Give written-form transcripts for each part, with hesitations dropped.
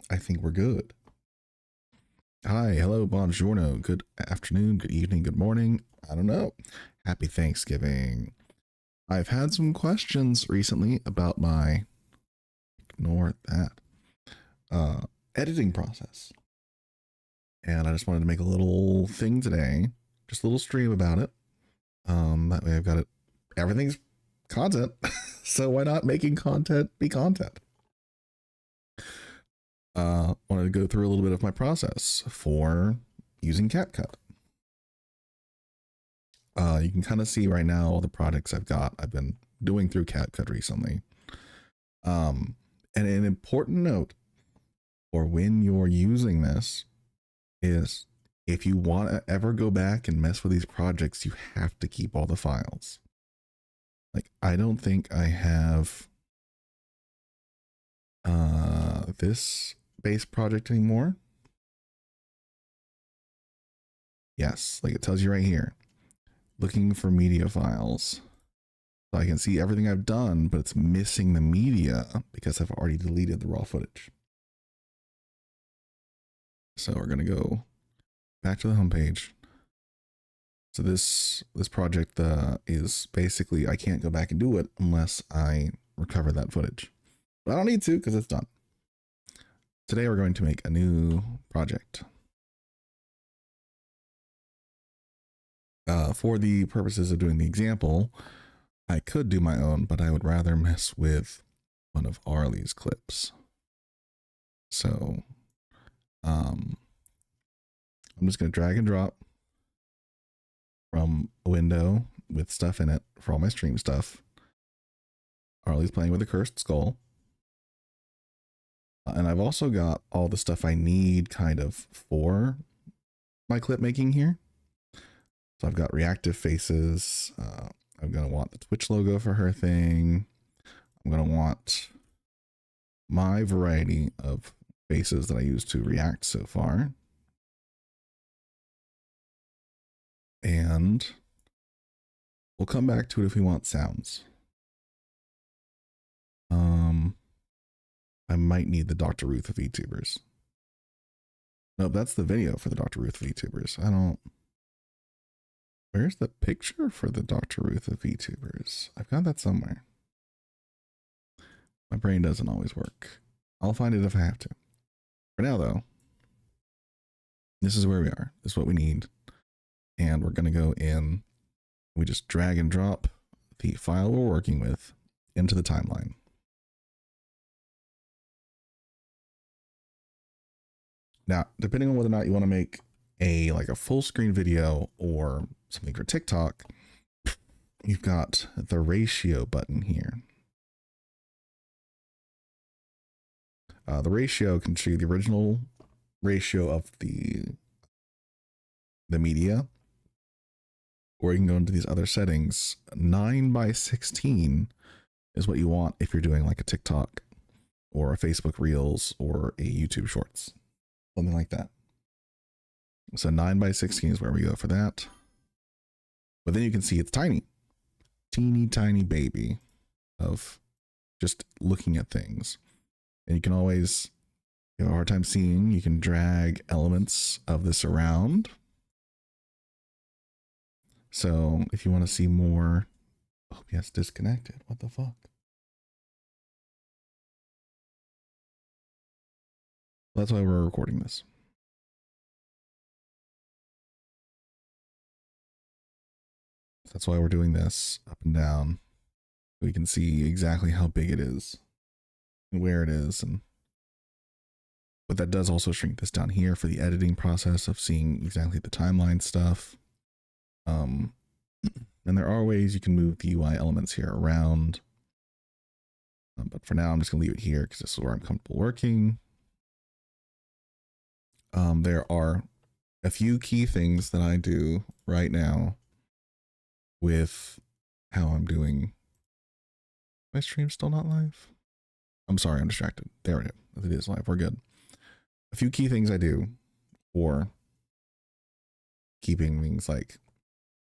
I think we're good. Hi, hello, buongiorno, good afternoon, good evening, good morning. I don't know. Happy Thanksgiving. I've had some questions recently about my, ignore that, uh, editing process. And I just wanted to make a little thing today, just a little stream about it. That way I've got it, everything's content. So why not making content be content? Wanted to go through a little bit of my process for using Capcut. You can kind of see right now all the projects I've been doing through Capcut recently. And an important note for when you're using this is if you want to ever go back and mess with these projects, you have to keep all the files. Like, I don't think I have this base project anymore. Yes, like it tells you right here, looking for media files. So I can see everything I've done, but it's missing the media because I've already deleted the raw footage. So we're gonna go back to the homepage. So this project is basically, I can't go back and do it unless I recover that footage. But I don't need to because it's done. Today we're going to make a new project. For the purposes of doing the example, I could do my own, but I would rather mess with one of Arlie's clips. So I'm just going to drag and drop from a window with stuff in it for all my stream stuff. Arlie's playing with a cursed skull. And I've also got all the stuff I need kind of for my clip making here. So I've got reactive faces. I'm going to want the Twitch logo for her thing. I'm going to want my variety of faces that I use to react so far. And we'll come back to it if we want sounds. I might need the Dr. Ruth of VTubers. Nope, that's the video for the Dr. Ruth of VTubers. Where's the picture for the Dr. Ruth of VTubers? I've got that somewhere. My brain doesn't always work. I'll find it if I have to. For now, though, this is where we are. This is what we need. And we're going to go in. We just drag and drop the file we're working with into the timeline. Now, depending on whether or not you want to make a full screen video or something for TikTok, you've got the ratio button here. The ratio can show you the original ratio of the media, or you can go into these other settings. 9:16 is what you want if you're doing like a TikTok or a Facebook Reels or a YouTube Shorts, something like that. So 9:16 is where we go for that. But then you can see it's tiny, teeny tiny baby of just looking at things. And you can always, you have a hard time seeing, you can drag elements of this around. So if you want to see more, oh yes, disconnected. What the fuck? That's why we're recording this. That's why we're doing this up and down. We can see exactly how big it is and where it is. But that does also shrink this down here for the editing process of seeing exactly the timeline stuff. And there are ways you can move the UI elements here around. But for now, I'm just going to leave it here because this is where I'm comfortable working. There are a few key things that I do right now with how I'm doing. My stream's still not live? I'm sorry, I'm distracted. There we go. It is live. We're good. A few key things I do for keeping things like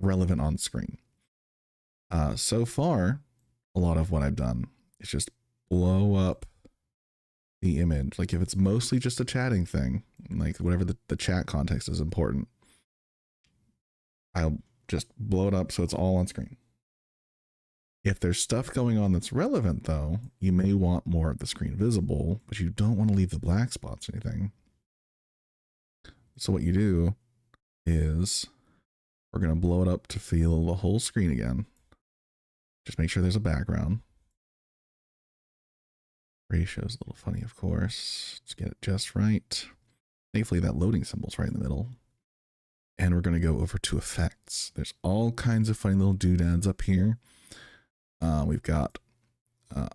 relevant on screen. So far, a lot of what I've done is just blow up the image. Like if it's mostly just a chatting thing, like whatever the chat context is important, I'll just blow it up so it's all on screen. If there's stuff going on that's relevant though, you may want more of the screen visible, but you don't want to leave the black spots or anything. So what you do is we're going to blow it up to fill the whole screen again. Just make sure there's a background. Ratio's a little funny, of course. Let's get it just right. Thankfully, that loading symbol's right in the middle. And we're going to go over to effects. There's all kinds of funny little doodads up here. We've got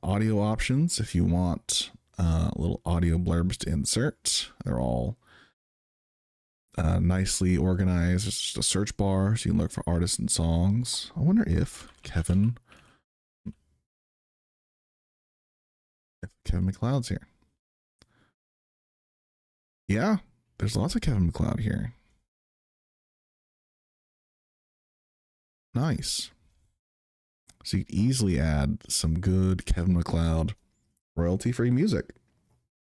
audio options if you want little audio blurbs to insert. They're all nicely organized. It's just a search bar so you can look for artists and songs. I wonder if Kevin MacLeod's here. Yeah, there's lots of Kevin MacLeod here. Nice. So you can easily add some good Kevin MacLeod royalty-free music,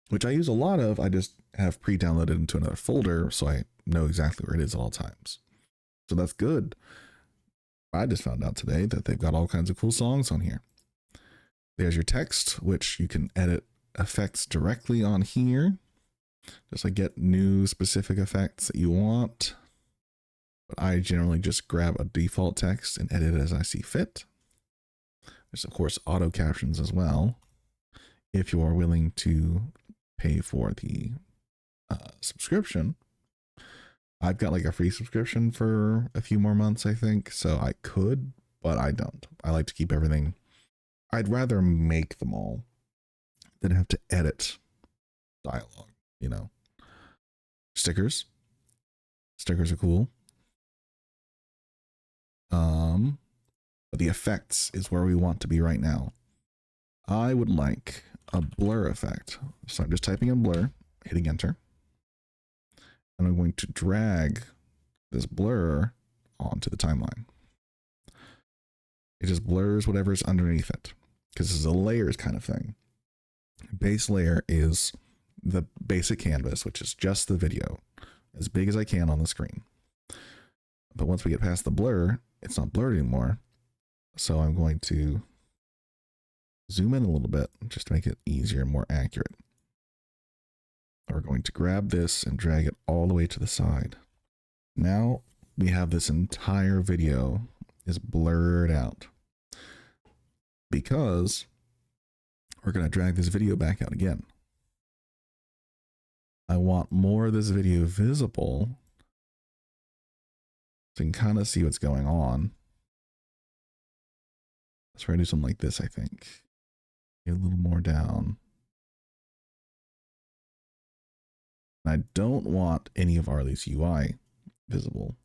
which I use a lot of. I just have pre-downloaded into another folder so I know exactly where it is at all times. So that's good. I just found out today that they've got all kinds of cool songs on here. There's your text, which you can edit effects directly on here. Just like get new specific effects that you want. But I generally just grab a default text and edit it as I see fit. There's of course auto captions as well, if you are willing to pay for the subscription. I've got like a free subscription for a few more months, I think, so I could, but I don't. I like to keep everything. I'd rather make them all than have to edit dialogue, you know. Stickers are cool. But the effects is where we want to be right now. I would like a blur effect. So I'm just typing in blur, hitting enter. And I'm going to drag this blur onto the timeline. It just blurs whatever's underneath it because this is a layers kind of thing. Base layer is the basic canvas, which is just the video, as big as I can on the screen. But once we get past the blur, it's not blurred anymore. So I'm going to zoom in a little bit just to make it easier and more accurate. We're going to grab this and drag it all the way to the side. Now we have this entire video is blurred out because we're going to drag this video back out again. I want more of this video visible so you can kind of see what's going on. Let's try to do something like this, I think. Get a little more down. I don't want any of Arlie's UI visible.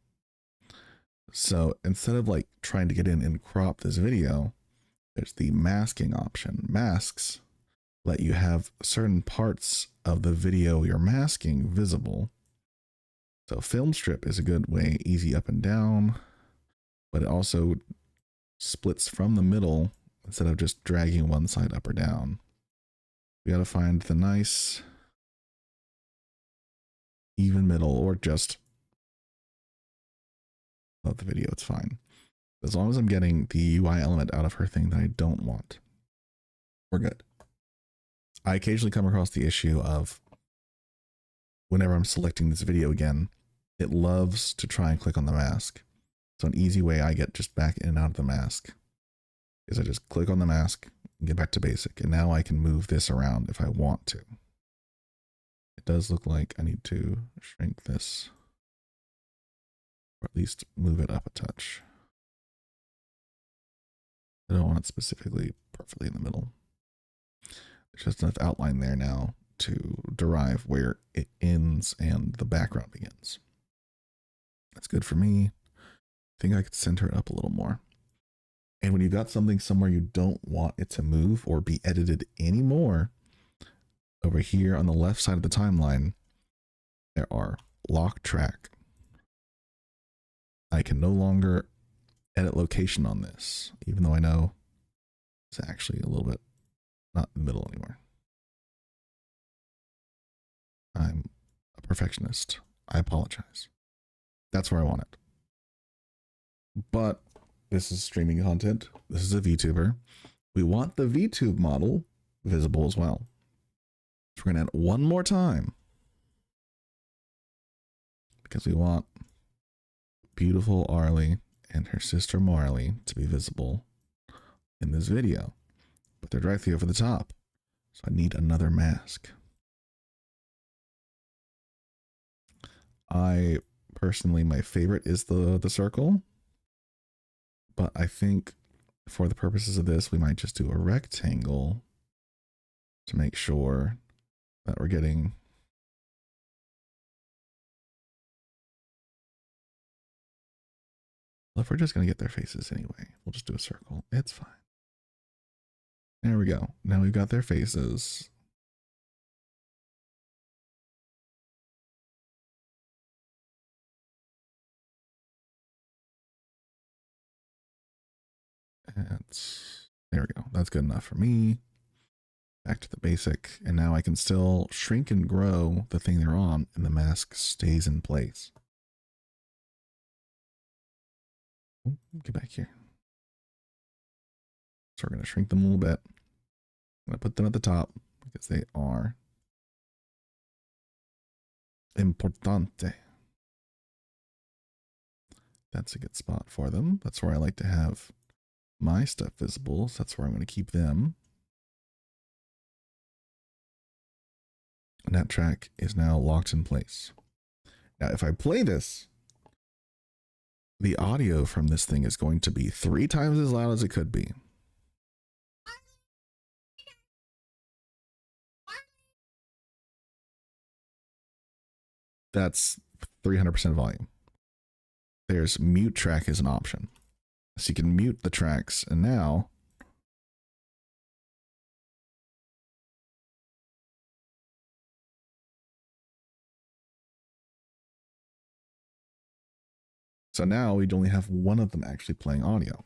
So instead of like trying to get in and crop this video, there's the masking option. Masks let you have certain parts of the video you're masking visible. So film strip is a good way, easy up and down, but it also splits from the middle instead of just dragging one side up or down. We got to find the nice even middle, or just of the video. It's fine as long as I'm getting the UI element out of her thing that I don't want. We're good. I occasionally come across the issue of whenever I'm selecting this video again, it loves to try and click on the mask. So an easy way I get just back in and out of the mask is I just click on the mask and get back to basic. And now I can move this around if I want to. It does look like I need to shrink this, or at least move it up a touch. I don't want it specifically perfectly in the middle. There's just enough outline there now to derive where it ends and the background begins. That's good for me. I think I could center it up a little more. And when you've got something somewhere you don't want it to move or be edited anymore, over here on the left side of the timeline, there are lock track. I can no longer edit location on this, even though I know it's actually a little bit not in the middle anymore. I'm a perfectionist. I apologize. That's where I want it. But this is streaming content. This is a VTuber. We want the VTube model visible as well. So we're going to add one more time because we want beautiful Arlie and her sister Marley to be visible in this video, but they're directly over the top. So I need another mask. I personally, my favorite is the circle, but I think for the purposes of this, we might just do a rectangle to make sure that we're getting well, if we're just going to get their faces anyway, we'll just do a circle. It's fine. There we go. Now we've got their faces. And there we go. That's good enough for me. Back to the basic. And now I can still shrink and grow the thing they're on, and the mask stays in place. Ooh, get back here. So we're going to shrink them a little bit. I'm going to put them at the top because they are importante. That's a good spot for them. That's where I like to have my stuff visible. So that's where I'm going to keep them. And that track is now locked in place. Now, if I play this, the audio from this thing is going to be 3 times as loud as it could be. That's 300% volume. There's mute track as an option. So you can mute the tracks, and now we'd only have one of them actually playing audio.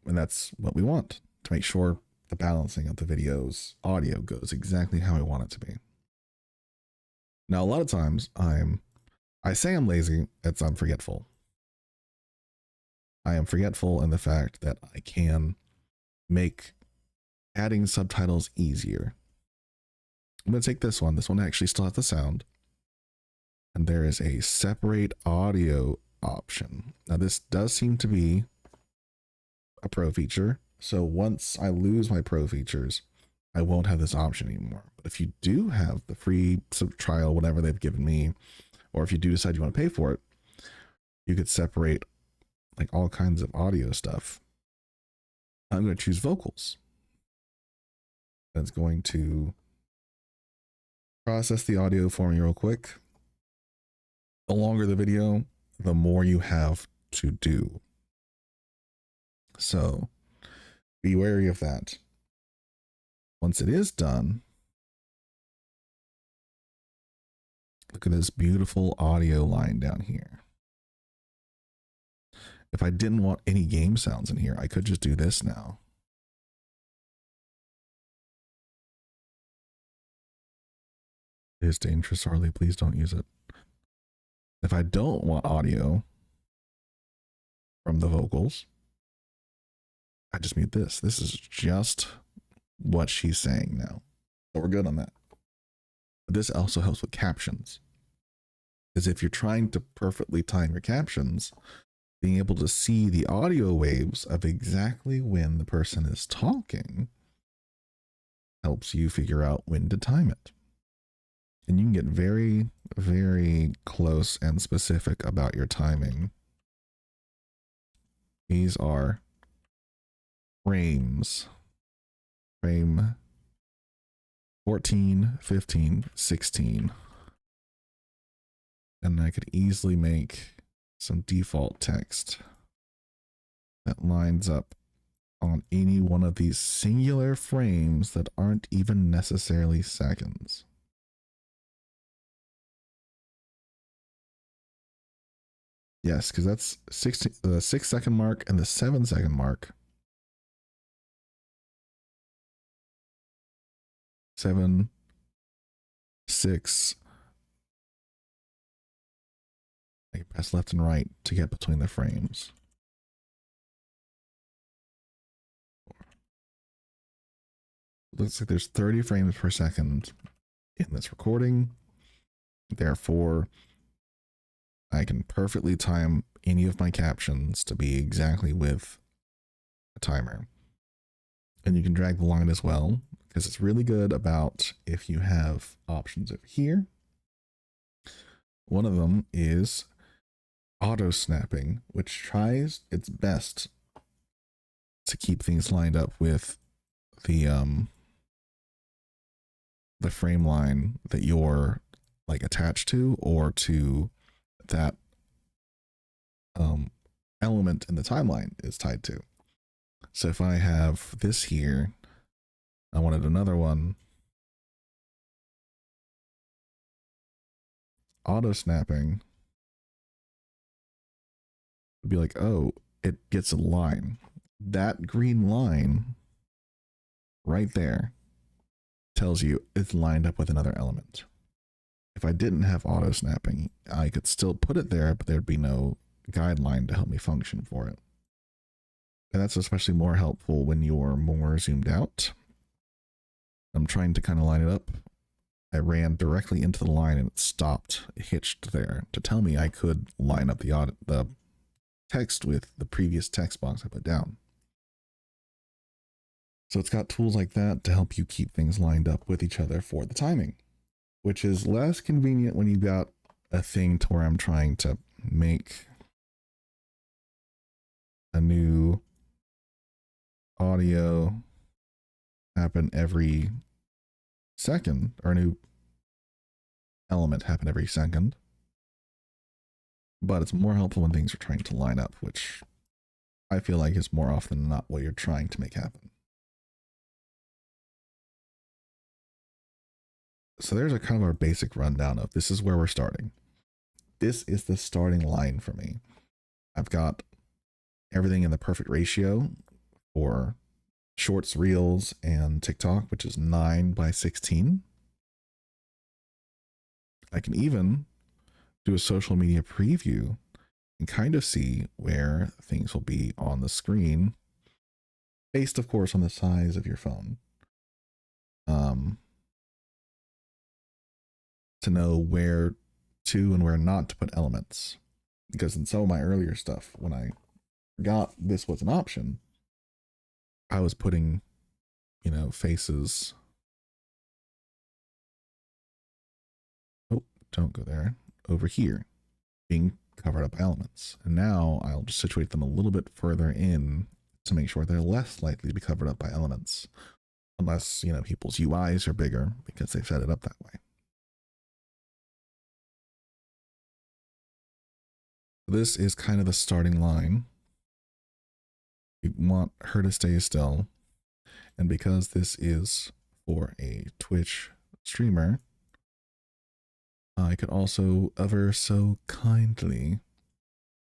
And that's what we want, to make sure the balancing of the video's audio goes exactly how I want it to be. Now, a lot of times I say I'm lazy, I'm forgetful. I am forgetful in the fact that I can make adding subtitles easier. I'm going to take this one. This one actually still has the sound. And there is a separate audio option. Now, this does seem to be a pro feature. So once I lose my pro features, I won't have this option anymore. But if you do have the free trial, whatever they've given me, or if you do decide you want to pay for it, you could separate like all kinds of audio stuff. I'm going to choose vocals. That's going to process the audio for me real quick. The longer the video, the more you have to do. So be wary of that. Once it is done, look at this beautiful audio line down here. If I didn't want any game sounds in here, I could just do this now. It is dangerous, Harley. Please don't use it. If I don't want audio from the vocals, I just mute this. This is just what she's saying now. So we're good on that. But this also helps with captions. Because if you're trying to perfectly time your captions, being able to see the audio waves of exactly when the person is talking helps you figure out when to time it. And you can get very, very close and specific about your timing. These are frames. Frame 14, 15, 16. And I could easily make some default text that lines up on any one of these singular frames that aren't even necessarily seconds. Yes, because that's the 6 second mark and the 7 second mark. 7, 6, I can press left and right to get between the frames. Looks like there's 30 frames per second in this recording. Therefore, I can perfectly time any of my captions to be exactly with a timer. And you can drag the line as well, because it's really good about if you have options over here. One of them is auto snapping, which tries its best to keep things lined up with the frame line that you're like attached to, or to that element in the timeline is tied to. So if I have this here, I wanted another one, auto snapping would be like, oh, it gets a line. That green line right there tells you it's lined up with another element. If I didn't have auto snapping, I could still put it there, but there'd be no guideline to help me function for it. And that's especially more helpful when you're more zoomed out. I'm trying to kind of line it up. I ran directly into the line and it stopped, hitched there to tell me I could line up the text with the previous text box I put down. So it's got tools like that to help you keep things lined up with each other for the timing, which is less convenient when you've got a thing to where I'm trying to make a new audio happen every second, or a new element happen every second. But it's more helpful when things are trying to line up, which I feel like is more often than not what you're trying to make happen. So there's a kind of our basic rundown of this is where we're starting. This is the starting line for me. I've got everything in the perfect ratio for shorts, reels, and TikTok, which is 9:16. I can even do a social media preview and kind of see where things will be on the screen, based, of course, on the size of your phone. To know where to and where not to put elements. Because in some of my earlier stuff, when I forgot this was an option, I was putting, faces. Oh, don't go there. Over here, being covered up by elements. And now I'll just situate them a little bit further in to make sure they're less likely to be covered up by elements. Unless, people's UIs are bigger because they've set it up that way. This is kind of the starting line. We want her to stay still. And because this is for a Twitch streamer, I could also ever so kindly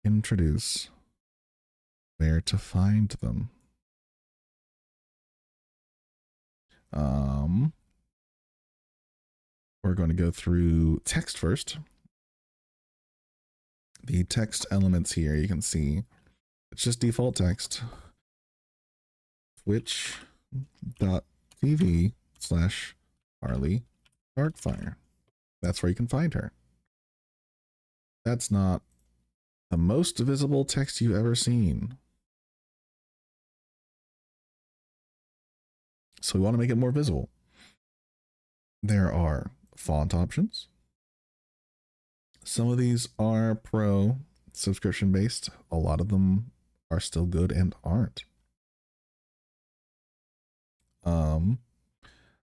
introduce where to find them. We're going to go through text first. The text elements here, you can see it's just default text. Twitch.tv/Harley Darkfire. That's where you can find her. That's not the most visible text you've ever seen. So we want to make it more visible. There are font options. Some of these are pro subscription based. A lot of them are still good and aren't.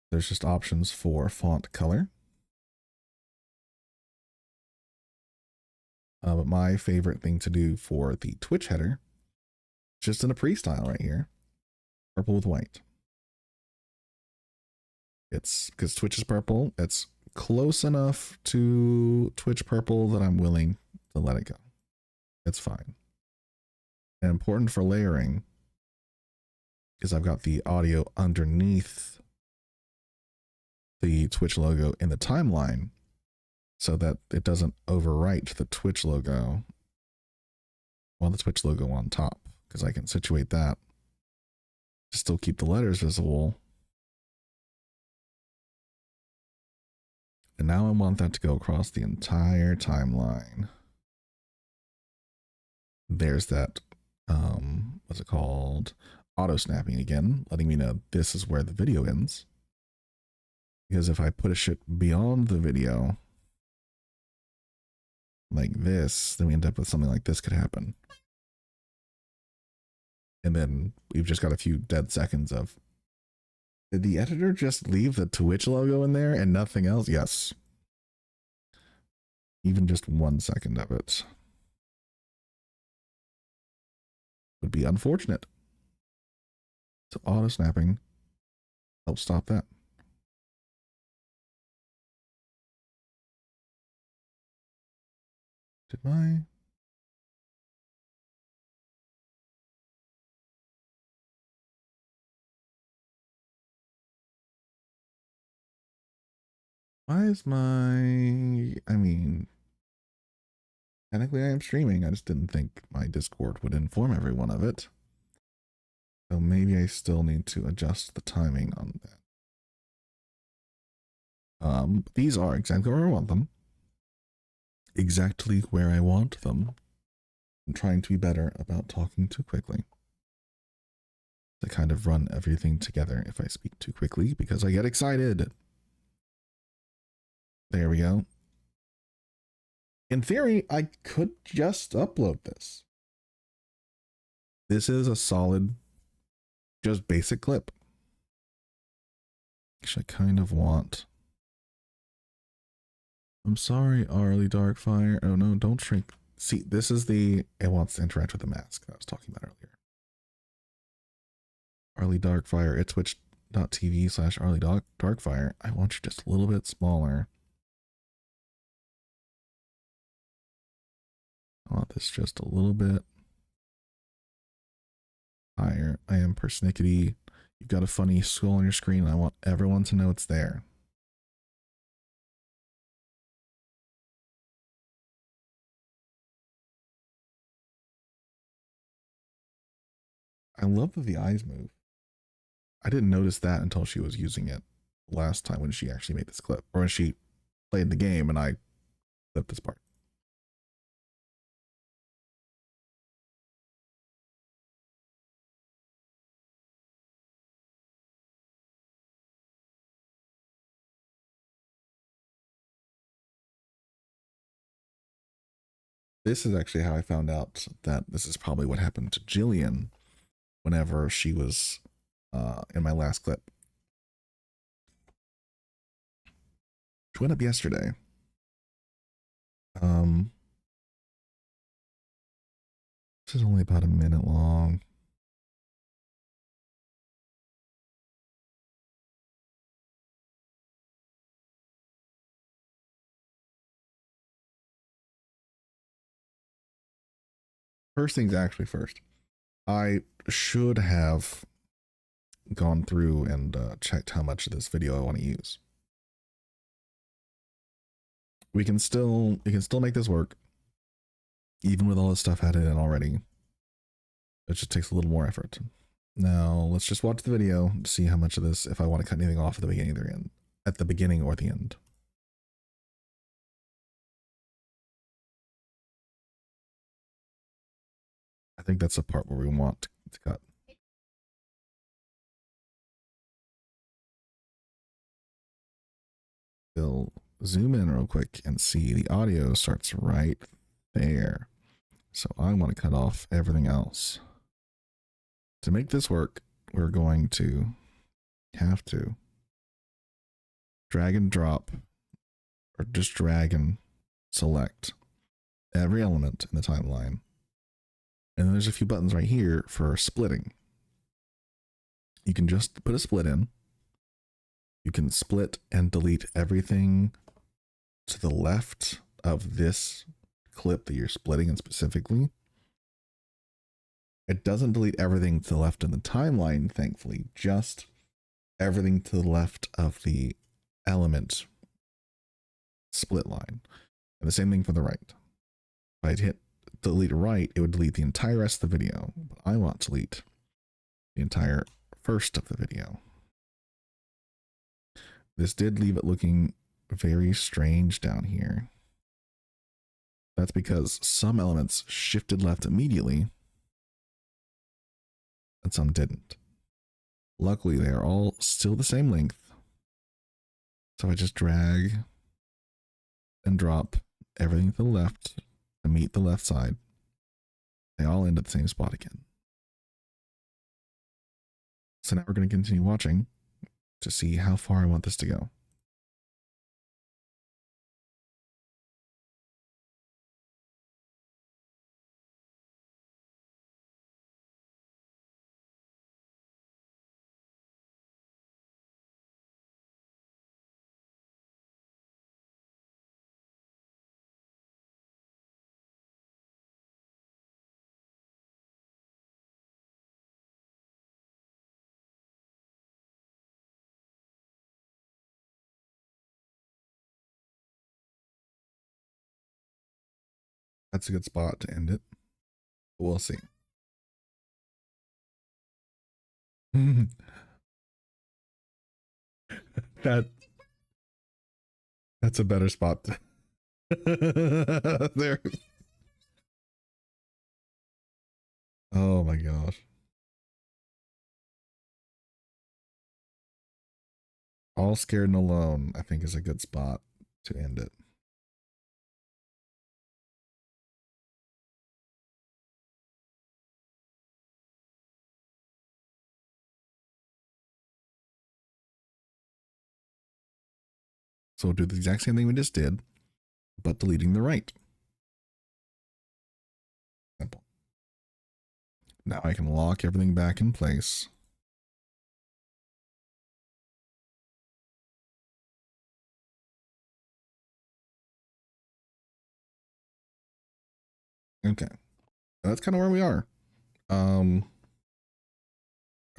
There's just options for font color. But my favorite thing to do for the Twitch header, just in a pre-style right here, purple with white. It's because Twitch is purple. It's close enough to Twitch purple that I'm willing to let it go. It's fine. And important for layering is I've got the audio underneath the Twitch logo in the timeline so that it doesn't overwrite the Twitch logo. Well, the Twitch logo on top, because I can situate that to still keep the letters visible. And now I want that to go across the entire timeline. There's that, what's it called? Auto snapping again, letting me know this is where the video ends. Because if I push it beyond the video, like this, then we end up with something like this could happen. And then we've just got a few dead seconds of, did the editor just leave the Twitch logo in there and nothing else? Yes. Even just 1 second of it would be unfortunate. So auto snapping helps stop that. Did my... Why is my... I mean, technically I am streaming. I just didn't think my Discord would inform everyone of it. So maybe I still need to adjust the timing on that. These are exactly where I want them. Exactly where I want them. I'm trying to be better about talking too quickly. To kind of run everything together if I speak too quickly because I get excited. There we go. In theory, I could just upload this. This is a solid, just basic clip. Actually, I kind of want... I'm sorry, Arlie Darkfire. Oh no, don't shrink. See, this is the... It wants to interact with the mask that I was talking about earlier. Arlie Darkfire at twitch.tv/Arlie Darkfire. I want you just a little bit smaller. I want this just a little bit higher. I am persnickety. You've got a funny skull on your screen. I want everyone to know it's there. I love that the eyes move. I didn't notice that until she was using it last time when she actually made this clip, or when she played the game and I clipped this part. This is actually how I found out that this is probably what happened to Jillian whenever she was in my last clip. Which went up yesterday. This is only about a minute long. First things actually first. I should have gone through and checked how much of this video I want to use. We can still make this work, even with all this stuff added in already. It just takes a little more effort. Now let's just watch the video to see how much of this, if I want to cut anything off at the beginning or the end, at the beginning or the end. I think that's the part where we want to cut. We'll zoom in real quick and see the audio starts right there. So I want to cut off everything else. To make this work, we're going to have to drag and drop, or just drag and select every element in the timeline. And then there's a few buttons right here for splitting. You can just put a split in. You can split and delete everything to the left of this clip that you're splitting in specifically. It doesn't delete everything to the left in the timeline, thankfully, just everything to the left of the element split line. And the same thing for the right. If I hit delete right, it would delete the entire rest of the video. But I want to delete the entire first of the video. This did leave it looking very strange down here. That's because some elements shifted left immediately and some didn't. Luckily, they are all still the same length. So I just drag and drop everything to the left to meet the left side. They all end at the same spot again. So now we're going to continue watching to see how far I want this to go. That's a good spot to end it. We'll see. that that's a better spot. There. Oh my gosh. All scared and alone, I think, is a good spot to end it. So we'll do the exact same thing we just did, but deleting the right. Simple. Now I can lock everything back in place. Okay. That's kind of where we are. I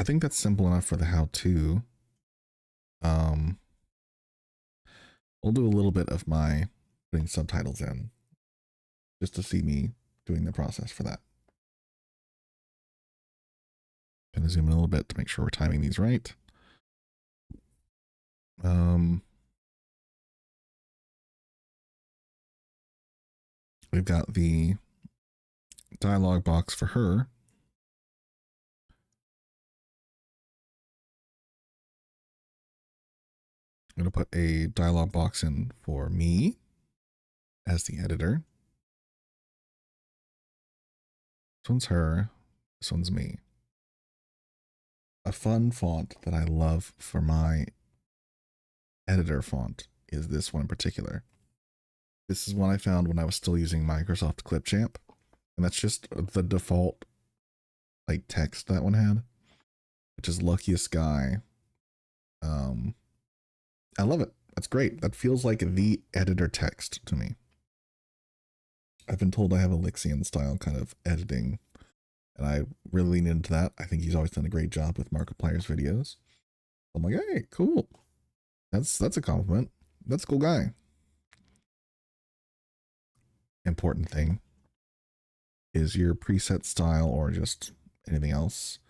think that's simple enough for the how-to. We'll do a little bit of my putting subtitles in just to see me doing the process for that. Gonna zoom in a little bit to make sure we're timing these right. We've got the dialog box for her. I'm going to put a dialog box in for me as the editor. This one's her. This one's me. A fun font that I love for my editor font is this one in particular. This is one I found when I was still using Microsoft Clipchamp. And that's just the default like text that one had, which is luckiest guy. I love it. That's great. That feels like the editor text to me. I've been told I have a Lixian style kind of editing, and I really lean into that. I think he's always done a great job with Markiplier's videos. I'm like, hey, cool. That's a compliment. That's a cool guy. Important thing is your preset style or just anything else.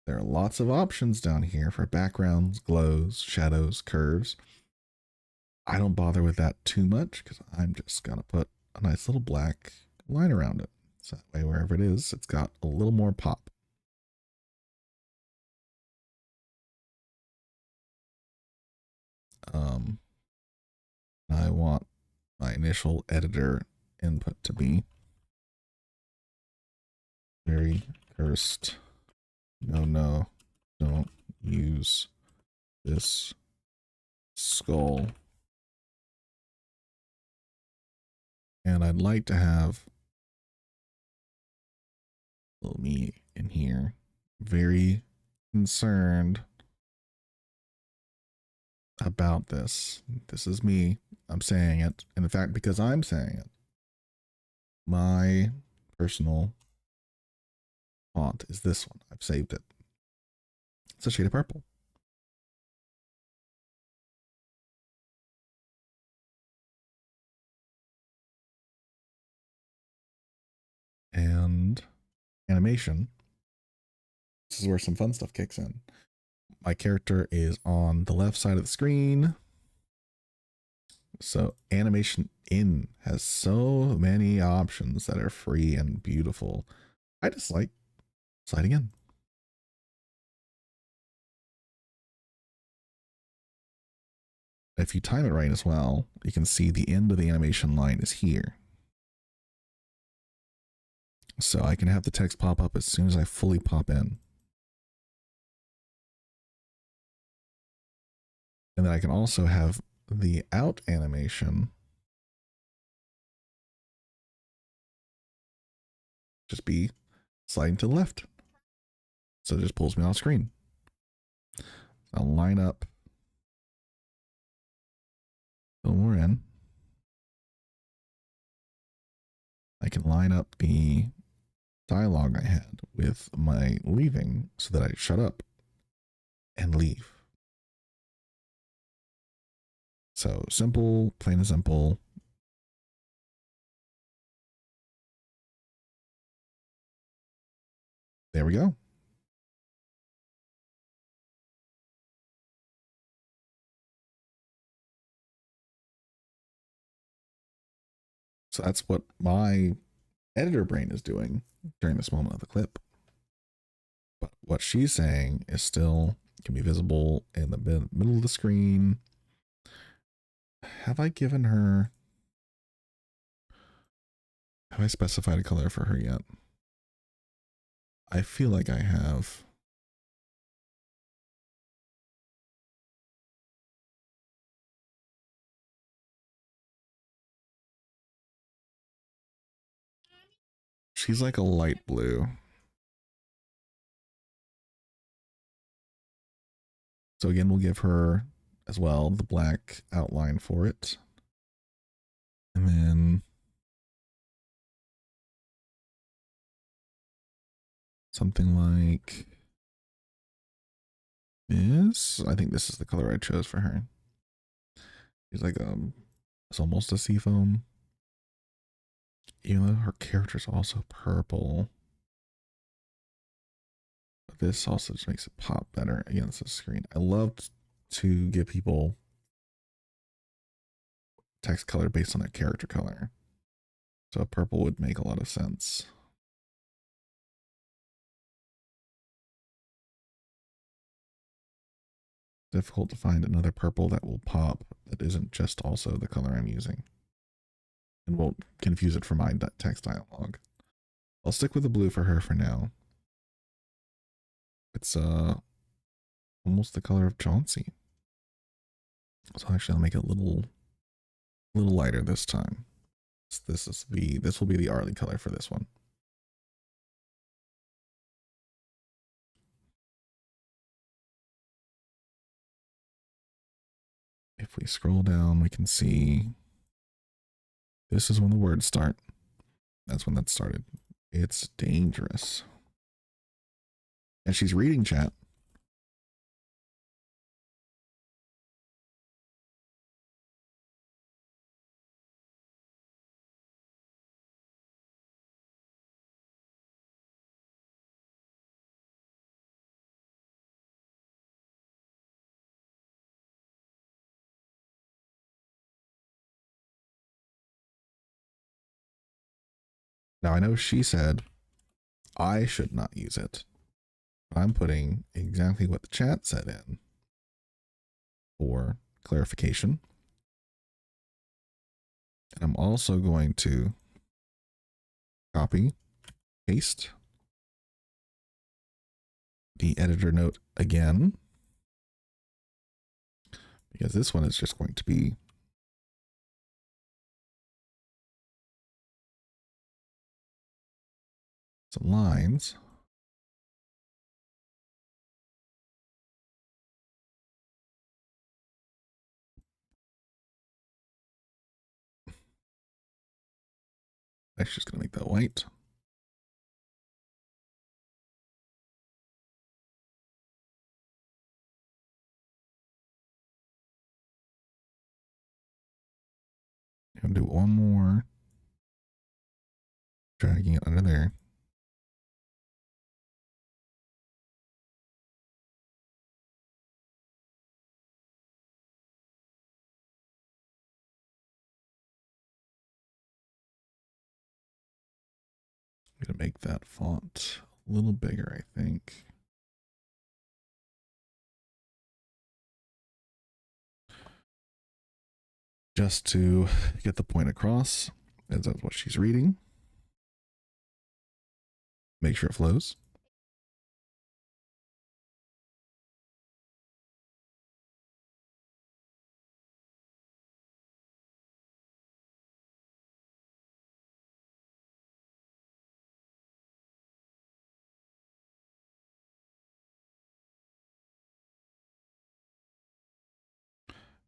There are lots of options down here for backgrounds, glows, shadows, curves. I don't bother with that too much because I'm just gonna put a nice little black line around it. So that way, wherever it is, it's got a little more pop. I want my initial editor input to be very cursed. No, don't use this skull. And I'd like to have little me in here, very concerned about this. This is me. I'm saying it. And in fact, because I'm saying it, my personal font is this one. I've saved it. It's a shade of purple. and animation. This is where some fun stuff kicks in. My character is on the left side of the screen. So animation in has so many options that are free and beautiful. I just like sliding in. If you time it right as well, you can see the end of the animation line is here. So I can have the text pop up as soon as I fully pop in. And then I can also have the out animation just be sliding to the left. So it just pulls me off screen. I'll line up, fill more in. I can line up the dialogue I had with my leaving so that I shut up and leave. So simple, plain and simple. There we go. So that's what my editor brain is doing during this moment of the clip. But what she's saying is still can be visible in the middle of the screen. Have I given her, have I specified a color for her yet? I feel like I have. She's like a light blue. So again, we'll give her as well the black outline for it. And then something like this. I think this is the color I chose for her. She's like it's almost a seafoam. Even though her character's also purple. But this also just makes it pop better against the screen. I love to give people text color based on their character color. So purple would make a lot of sense. Difficult to find another purple that will pop that isn't just also the color I'm using and won't confuse it for my text dialogue. I'll stick with the blue for her for now. It's almost the color of Chauncey. So actually I'll make it a little lighter this time. This will be the Arlie color for this one. If we scroll down, we can see this is when the words start. That's when that started. It's dangerous. And she's reading chat. Now I know she said I should not use it. But I'm putting exactly what the chat said in for clarification. And I'm also going to copy, paste the editor note again, because this one is just going to be some lines. Actually, just going to make that white. I'm going to do one more Dragging it under there. I'm going to make that font a little bigger, I think. Just to get the point across, as that's what she's reading. Make sure it flows.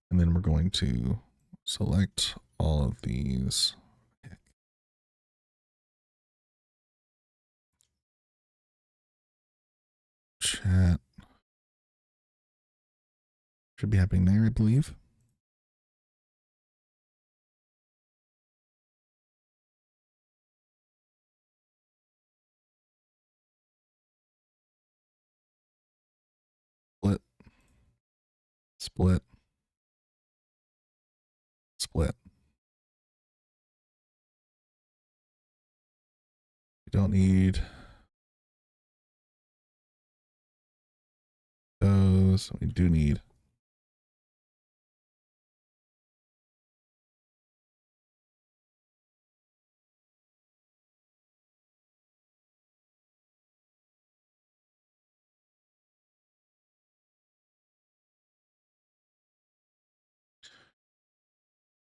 And then we're going to select all of these. Chat should be happening there, I believe. Split, split, split. We don't need those. We do need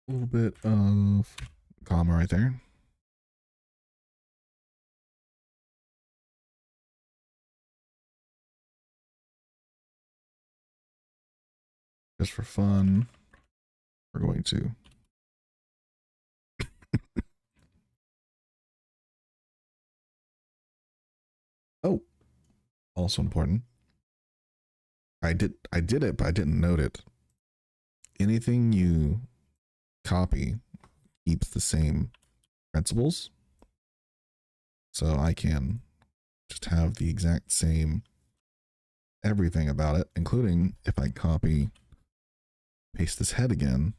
a little bit of comma right there. Just for fun, we're going to oh, also important. I did it, but I didn't note it. Anything you copy keeps the same principles. So I can just have the exact same everything about it, including if I copy, paste this head again,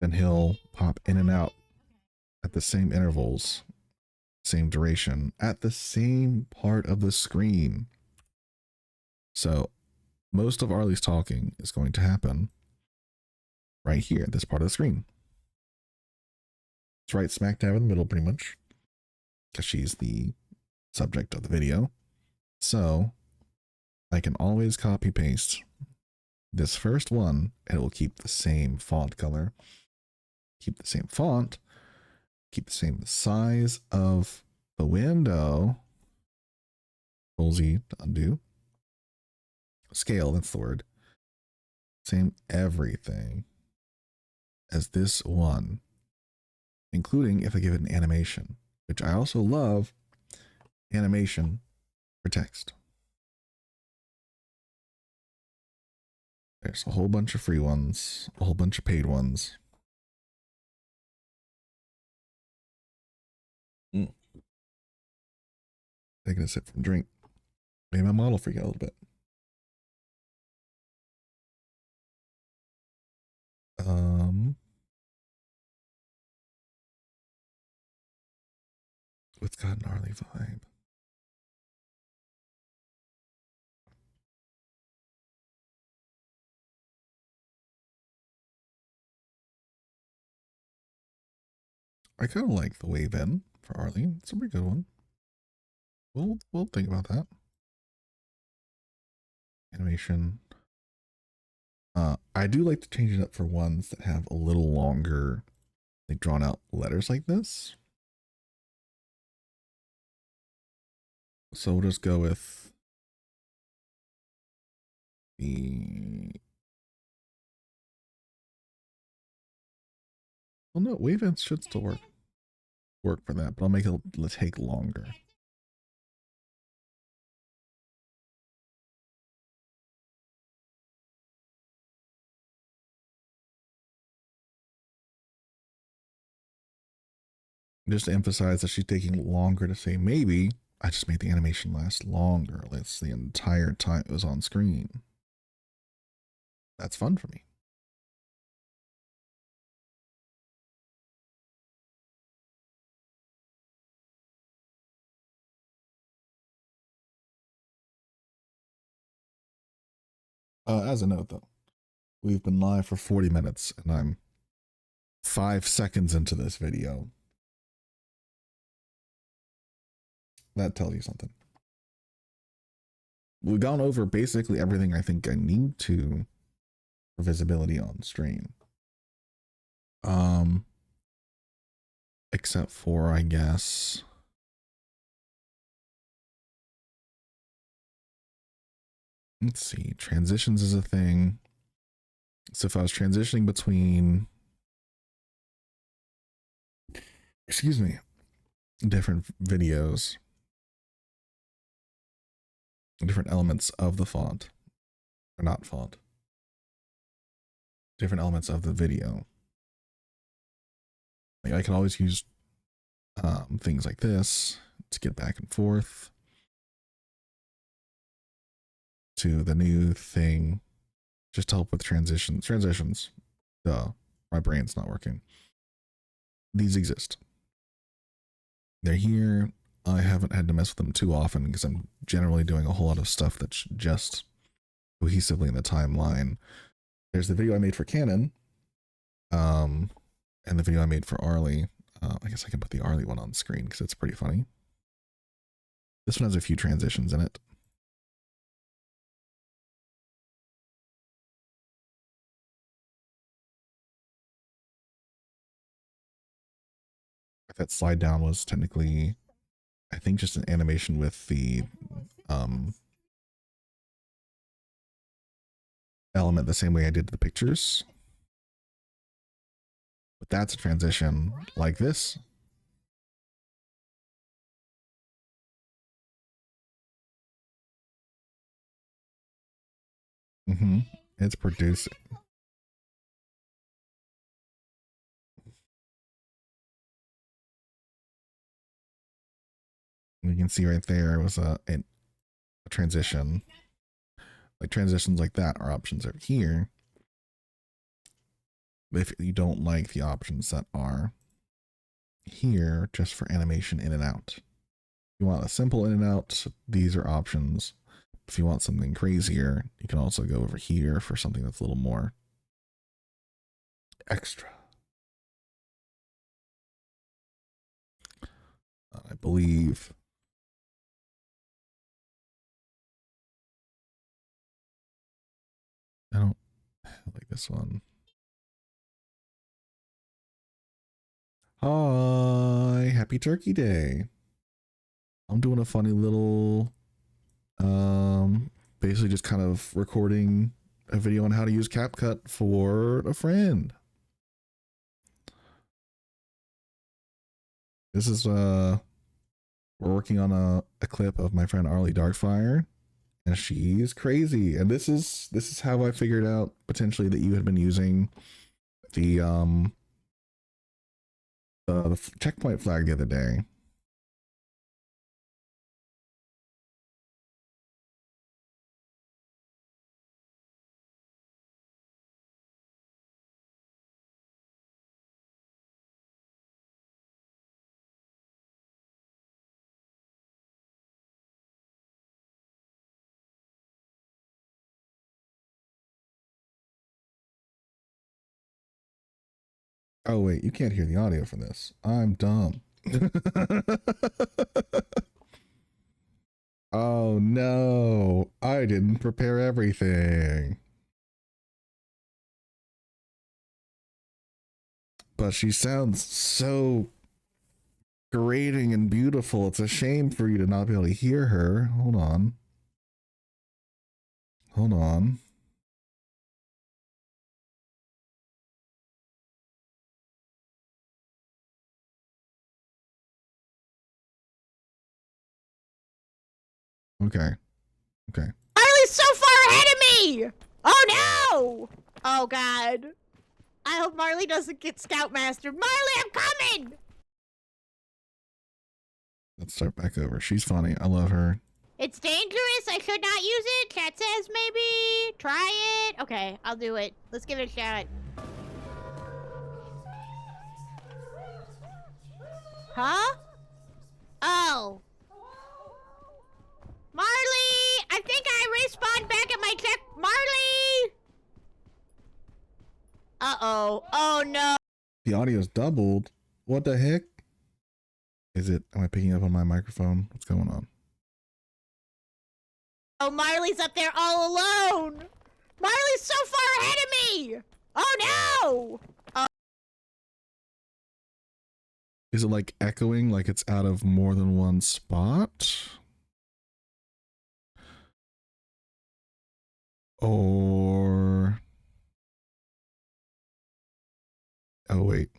then he'll pop in and out at the same intervals, same duration, at the same part of the screen. So most of Arlie's talking is going to happen right here, this part of the screen. It's right smack dab in the middle, pretty much, because she's the subject of the video. So I can always copy paste this first one, and it will keep the same font color, keep the same font, keep the same size of the window. Control Z to undo. Scale, that's the word. Same everything as this one, including if I give it an animation, which I also love animation for text. There's a whole bunch of free ones, a whole bunch of paid ones. Taking a sip from drink. Made my model freak out a little bit. It's got an gnarly vibe. I kind of like the wave in for Arlie. It's a pretty good one. We'll think about that. Animation. I do like to change it up for ones that have a little longer, like drawn out letters like this. So we'll just go with the. Well, no, wave ends should still work for that, but I'll make it take longer. just to emphasize that she's taking longer to say maybe, I just made the animation last longer. That's the entire time it was on screen. That's fun for me. As a note, though, we've been live for 40 minutes and I'm 5 seconds into this video. That tells you something. We've gone over basically everything I think I need to for visibility on stream. Except for, I guess, let's see, transitions is a thing. So if I was transitioning between, excuse me, different videos, different elements of the font, or not font, different elements of the video, like I can always use things like this to get back and forth to the new thing, just to help with transitions. Duh, my brain's not working. These exist. They're here. I haven't had to mess with them too often because I'm generally doing a whole lot of stuff that's just cohesively in the timeline. There's the video I made for Canon, and the video I made for Arlie. I guess I can put the Arlie one on screen because it's pretty funny. This one has a few transitions in it. That slide down was technically, I think, just an animation with the element the same way I did the pictures. But that's a transition like this. It's producing. You can see right there was a transition. Like transitions like that are options over here. If you don't like the options that are here just for animation in and out. If you want a simple in and out, these are options. If you want something crazier, you can also go over here for something that's a little more extra. I believe I don't like this one. Hi, happy Turkey Day. I'm doing a funny little, basically just kind of recording a video on how to use Capcut for a friend. This is, we're working on a clip of my friend Arlie Darkfire, and she's crazy. And this is how I figured out potentially that you had been using the checkpoint flag the other day. Oh wait, you can't hear the audio from this. I'm dumb. Oh no, I didn't prepare everything. But she sounds so grating and beautiful. It's a shame for you to not be able to hear her. Hold on. Hold on. Okay. Okay. Marley's so far ahead of me! Oh no! Oh god. I hope Marley doesn't get Scoutmaster. Marley, I'm coming! Let's start back over. She's funny. I love her. It's dangerous. I should not use it. Chat says maybe. Try it. Okay, I'll do it. Let's give it a shot. Huh? Oh. Marley! I think I respawned back at my check. Marley! Uh-oh. Oh, no. The audio's doubled. What the heck? Is it? Am I picking up on my microphone? What's going on? Oh, Marley's up there all alone. Marley's so far ahead of me. Oh, no. Oh. Is it like echoing, like it's out of more than one spot? Or... Oh, wait.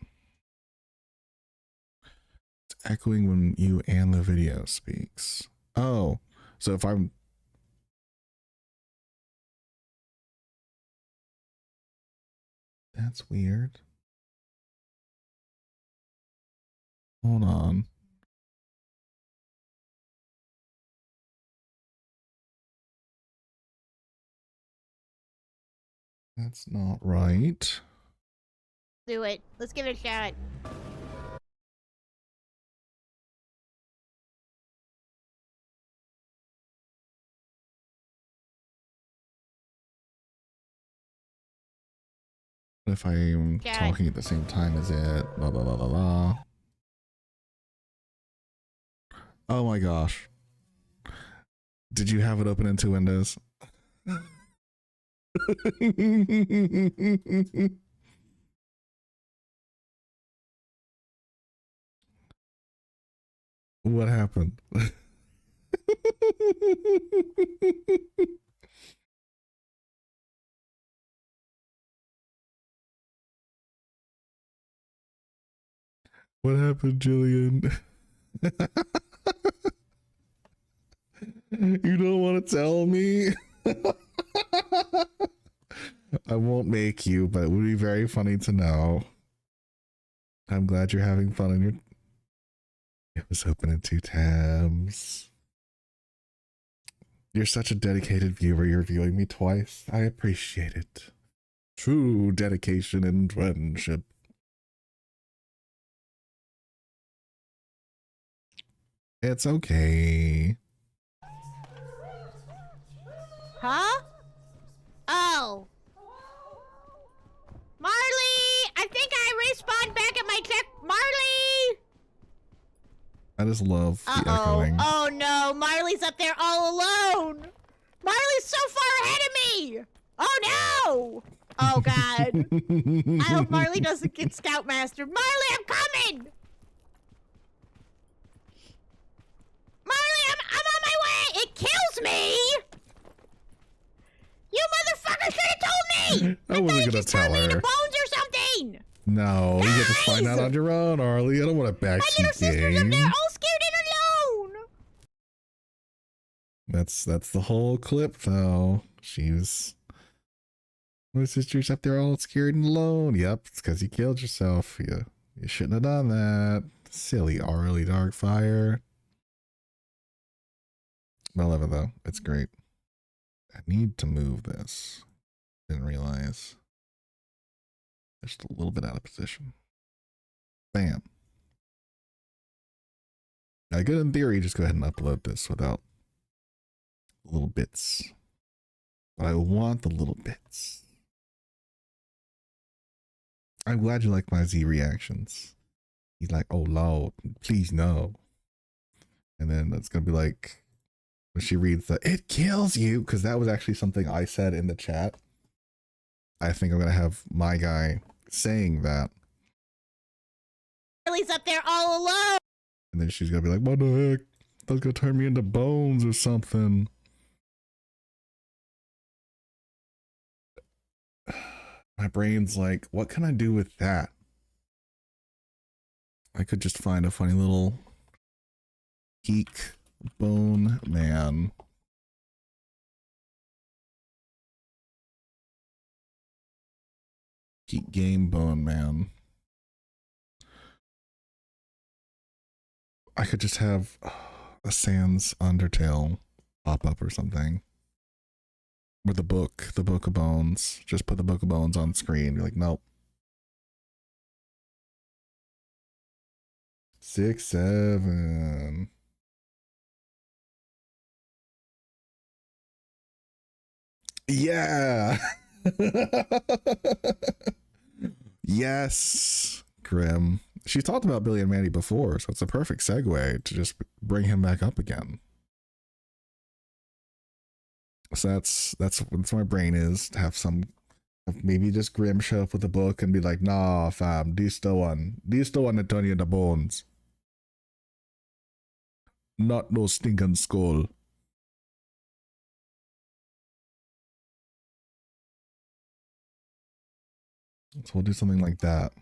It's echoing when you and the video speaks. Oh, so if I'm... That's weird. Hold on. That's not right. Do it. Let's give it a shot. If I'm talking at the same time as it, la la la la la. Oh my gosh. Did you have it open in 2 windows? What happened? What happened, Jillian? You don't want to tell me? I won't make you, but it would be very funny to know. I'm glad you're having fun on your... It was open in 2 tabs. You're such a dedicated viewer. You're viewing me twice. I appreciate it. True dedication and friendship. It's okay. Huh? Oh. Marley! I think I respawned back at my check. Marley! I just love the echoing. Oh no, Marley's up there all alone. Marley's so far ahead of me. Oh no. Oh god. I hope Marley doesn't get Scoutmaster. Marley, I'm coming. Marley, I'm on my way. It kills me. You motherfucker should have told me. I wasn't gonna tell her. Bones or something. No, Guys! you get to find out on your own, Arlie. I don't want a My little backseat sister's up game. there all scared and alone. That's the whole clip, though. She's... My sister's up there all scared and alone. Yep, it's because you killed yourself. You shouldn't have done that. Silly Arlie Darkfire. I love it, though. It's great. I need to move this. Didn't realize. Just a little bit out of position. Bam. I could, in theory, just go ahead and upload this without little bits. But I want the little bits. I'm glad you like my Z reactions. He's like, oh Lord, please no. And then it's gonna be like, when she reads the, it kills you, because that was actually something I said in the chat. I think I'm gonna have my guy saying that. Marley's up there all alone. And then she's gonna be like, what the heck? That's gonna turn me into bones or something. My brain's like, what can I do with that? I could just find a funny little geek bone man. Geek game bone man. I could just have a Sans Undertale pop up or something. Or the book of bones. Just put the book of bones on screen. Be like, nope. 6, 7. Yeah. Yes, Grim. She talked about Billy and Mandy before, so it's a perfect segue to just bring him back up again. So that's what my brain is, to have some, maybe just Grim show up with a book and be like, nah, fam, these the one to turn you into bones. Not no stinking skull. So we'll do something like that.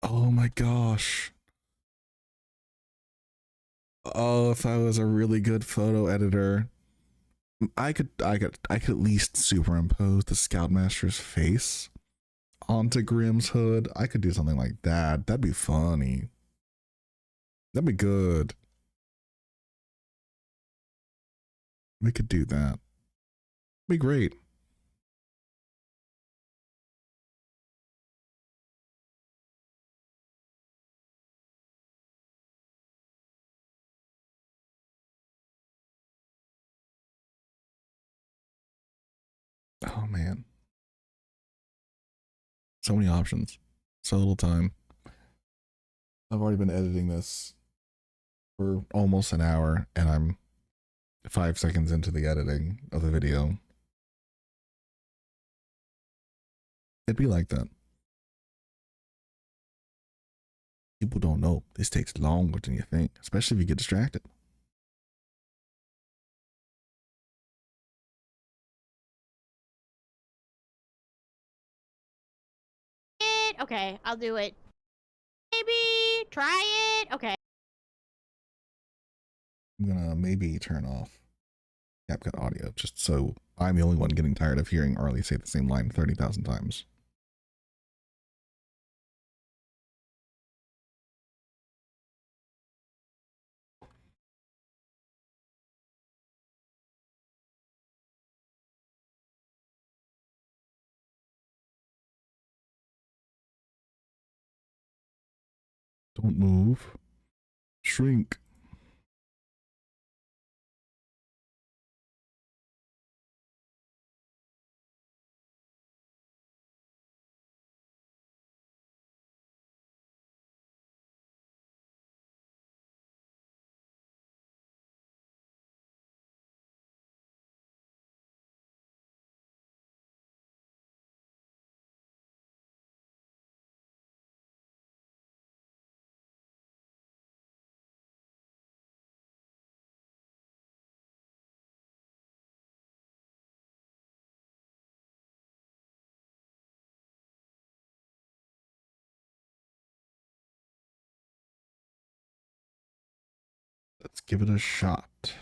Oh my gosh. Oh, if I was a really good photo editor, I could at least superimpose the Scoutmaster's face onto Grimm's hood. I could do something like that. That'd be funny. That'd be good. We could do that. Be great. Oh man. So many options. So little time. I've already been editing this for almost an hour and I'm 5 seconds into the editing of the video. It'd be like that. People don't know. This takes longer than you think, especially if you get distracted. Okay, I'll do it. Maybe try it. Okay. I'm gonna maybe turn off Capcut audio just so I'm the only one getting tired of hearing Arlie say the same line 30,000 times. Don't move. Shrink. Let's give it a shot.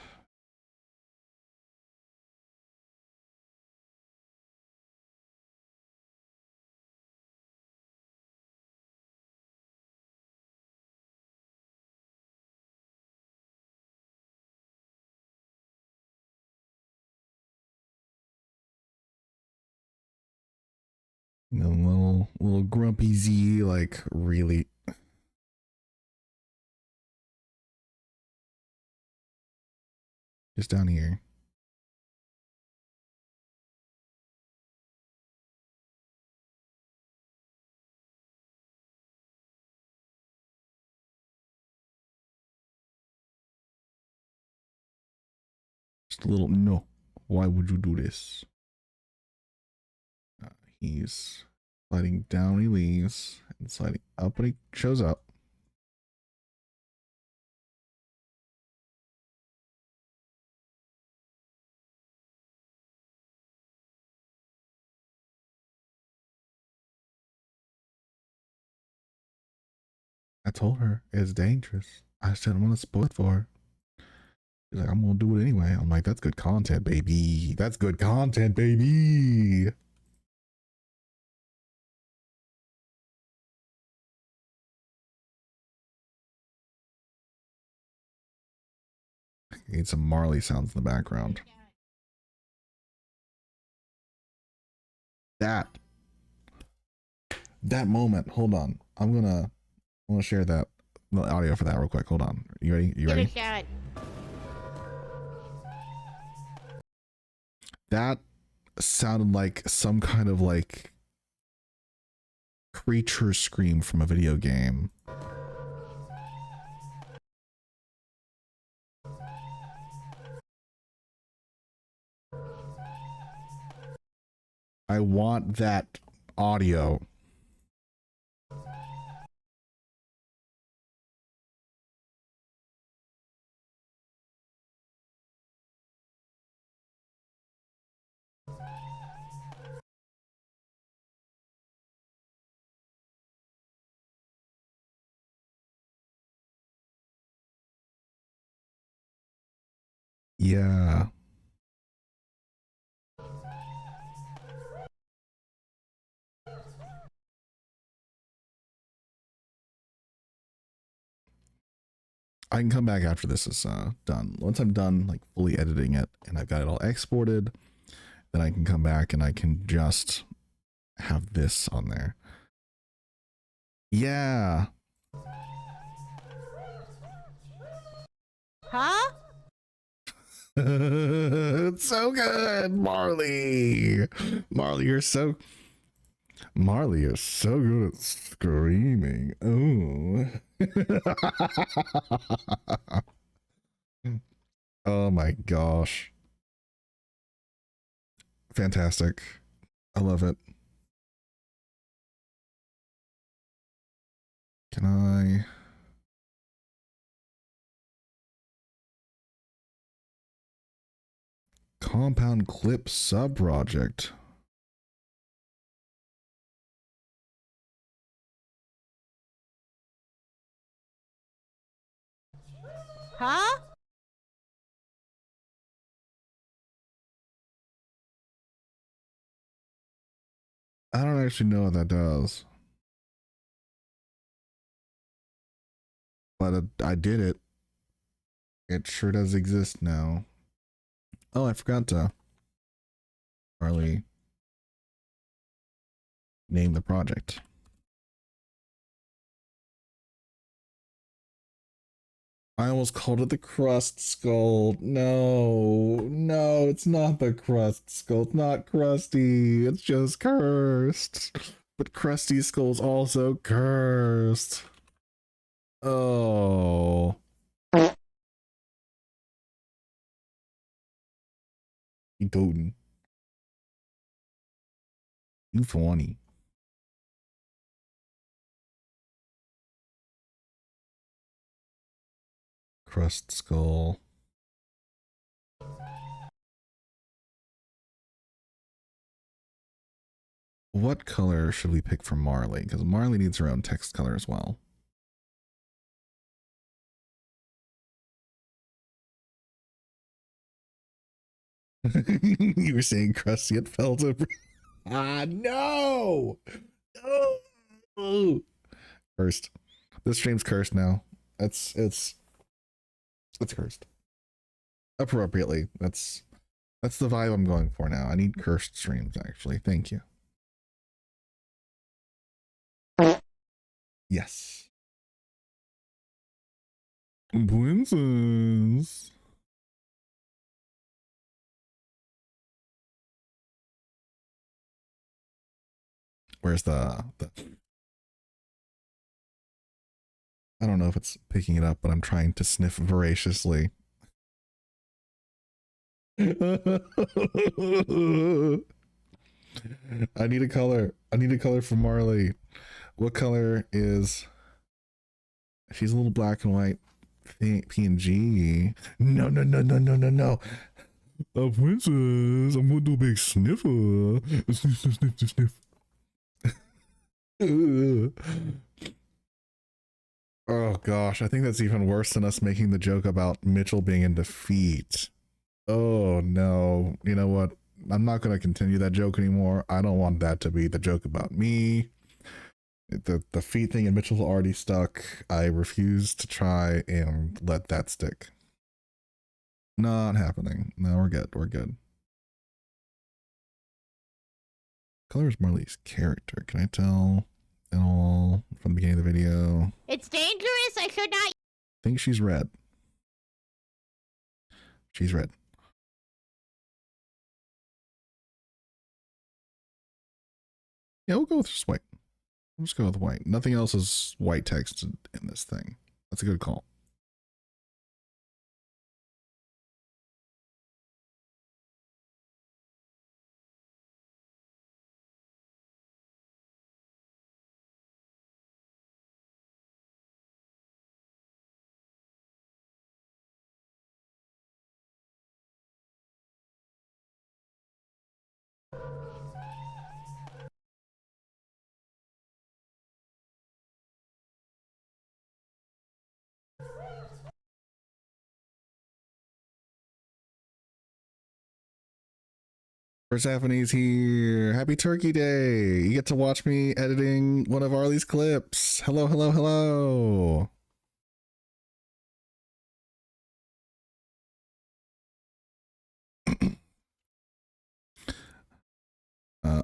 A little grumpy Z, like really. Just down here. Just a little, no. Why would you do this? He's sliding down, he leaves, and sliding up when he shows up. I told her it's dangerous. I just didn't want to spoil it for her. She's like, I'm gonna do it anyway. I'm like, that's good content, baby. That's good content, baby. need some Marley sounds in the background. That moment. Hold on. I'm gonna share that the audio for that real quick. Hold on. You ready? You ready? Give it a shot. That sounded like some kind of like creature scream from a video game. I want that audio. Yeah. I can come back after this is done. Once I'm done like fully editing it and I've got it all exported, then I can come back and I can just have this on there. Yeah. Huh? It's so good, Marley. Marley, you're so good at screaming. Oh. Oh my gosh. Fantastic. I love it. Can I? Compound clip subproject. Huh? I don't actually know what that does. But I did it. It sure does exist now. Oh, I forgot to Charlie name the project. I almost called it the Crust Skull. No, it's not the Crust Skull. It's not crusty. It's just cursed. But Krusty Skull's also cursed. Oh. You totin'. You funny. Crust Skull. What color should we pick for Marley? Because Marley needs her own text color as well. You were saying crusty, it felt a no! No! Cursed. This stream's cursed now. It's cursed. Appropriately. That's the vibe I'm going for now. I need cursed streams, actually. Thank you. Yes. Princess. Where's the I don't know if it's picking it up, but I'm trying to sniff voraciously. I need a color. I need a color for Marley. What color is... She's a little black and white PNG. No. A princess. I'm gonna do a big sniffer. Sniff. Oh gosh, I think that's even worse than us making the joke about Mitchell being in defeat. Oh no. You know what? I'm not going to continue that joke anymore. I don't want that to be the joke about me. The feet thing and Mitchell's already stuck. I refuse to try and let that stick. Not happening. No, we're good. We're good. Color is Marley's character. Can I tell at all from the beginning of the video? It's dangerous. I should not. I think she's red. She's red. Yeah, we'll go with just white. We'll just go with white. Nothing else is white text in this thing. That's a good call. Persephone's here. Happy Turkey Day. You get to watch me editing one of Arlie's clips. Hello, hello, hello.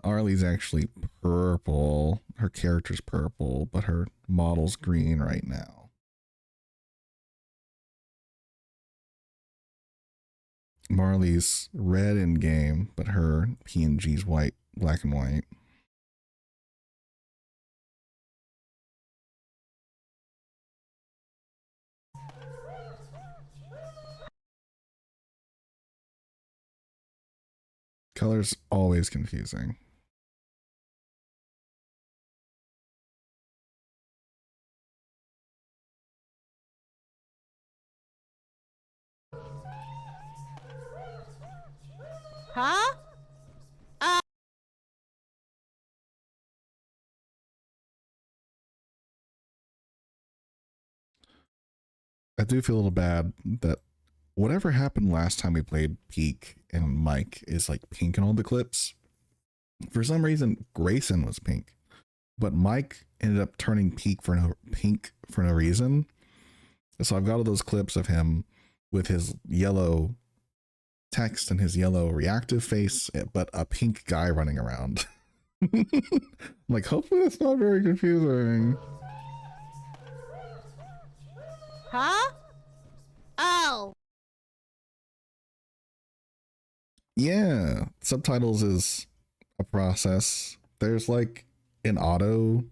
Arlie's actually purple. Her character's purple, but her model's green right now. Marley's red in game, but her PNG's white, black and white. Color's always confusing. Huh? I do feel a little bad that whatever happened last time we played Peak and Mike is like pink in all the clips. For some reason, Grayson was pink, but Mike ended up turning pink for no reason. So I've got all those clips of him with his yellow text and his yellow reactive face, but a pink guy running around. Like, hopefully that's not very confusing. Huh? Oh. Yeah, subtitles is a process. There's like an auto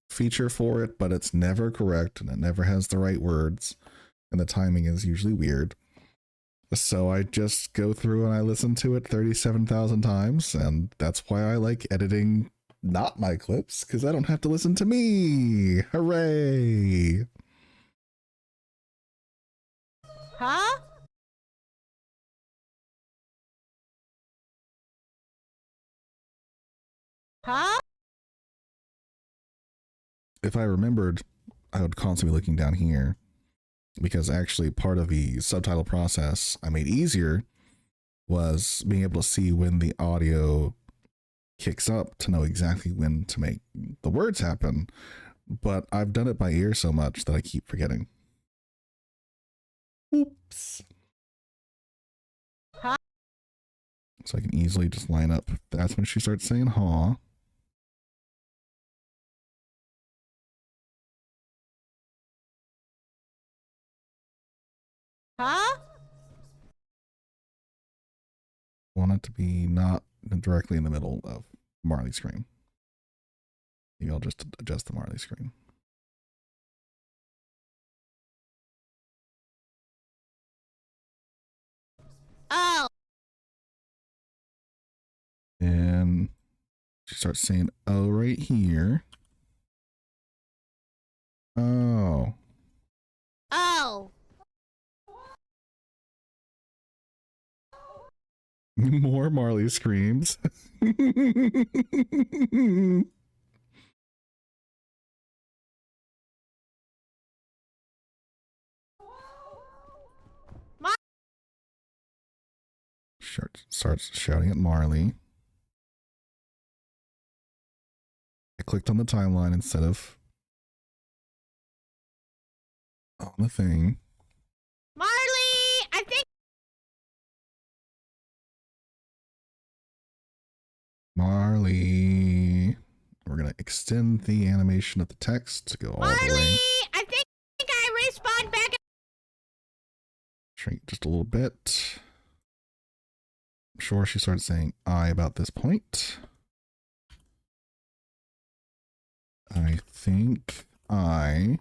feature for it, but it's never correct and it never has the right words, and the timing is usually weird. So I just go through and I listen to it 37,000 times, and that's why I like editing not my clips, because I don't have to listen to me. Hooray! Huh? Huh? If I remembered, I would constantly be looking down here, because actually part of the subtitle process I made easier was being able to see when the audio kicks up to know exactly when to make the words happen. But I've done it by ear so much that I keep forgetting. Oops. Huh? So I can easily just line up. That's when she starts saying "huh." Huh? Want it to be not directly in the middle of Marley's screen. Maybe I'll just adjust the Marley screen. Oh. And she starts saying "oh" right here. Oh. Oh. More Marley screams. Starts shouting at Marley. I clicked on the timeline instead of on the thing. Marley, I think Marley. We're going to extend the animation of the text to go all Marley, the way. I think I respawned back. Shrink just a little bit. I'm sure she started saying I about this point. I think I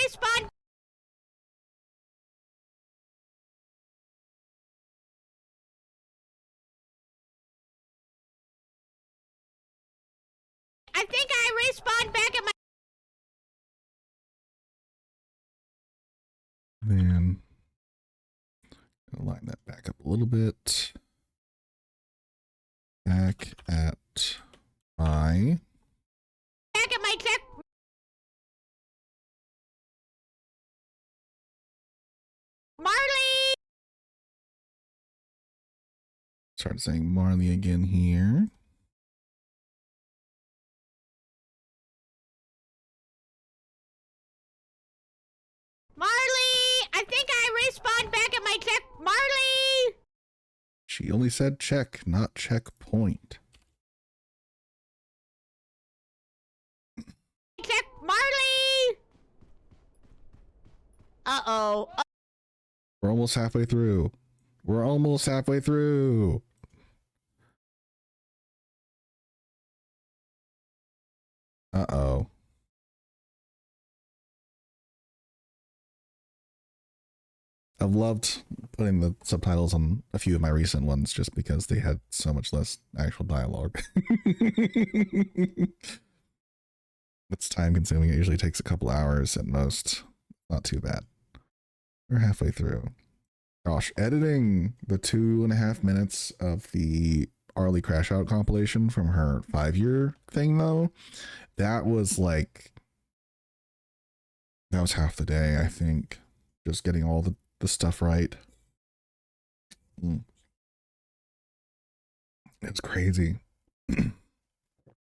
Respawned. I think I respawned back at my. then line that back up a little bit. Back at I. Back at my check. Marley. Started saying Marley again here. Marley, I think I respawned back at my check. Marley. She only said check, not checkpoint. Check. Marley. Uh-oh. We're almost halfway through. We're almost halfway through. Uh-oh. I've loved putting the subtitles on a few of my recent ones just because they had so much less actual dialogue. It's time consuming. It usually takes a couple hours at most. Not too bad. We're halfway through. Gosh, editing the 2.5 minutes of the Arlie Crash Out compilation from her 5-year thing, though, that was half the day, I think. Just getting all the stuff right. It's crazy.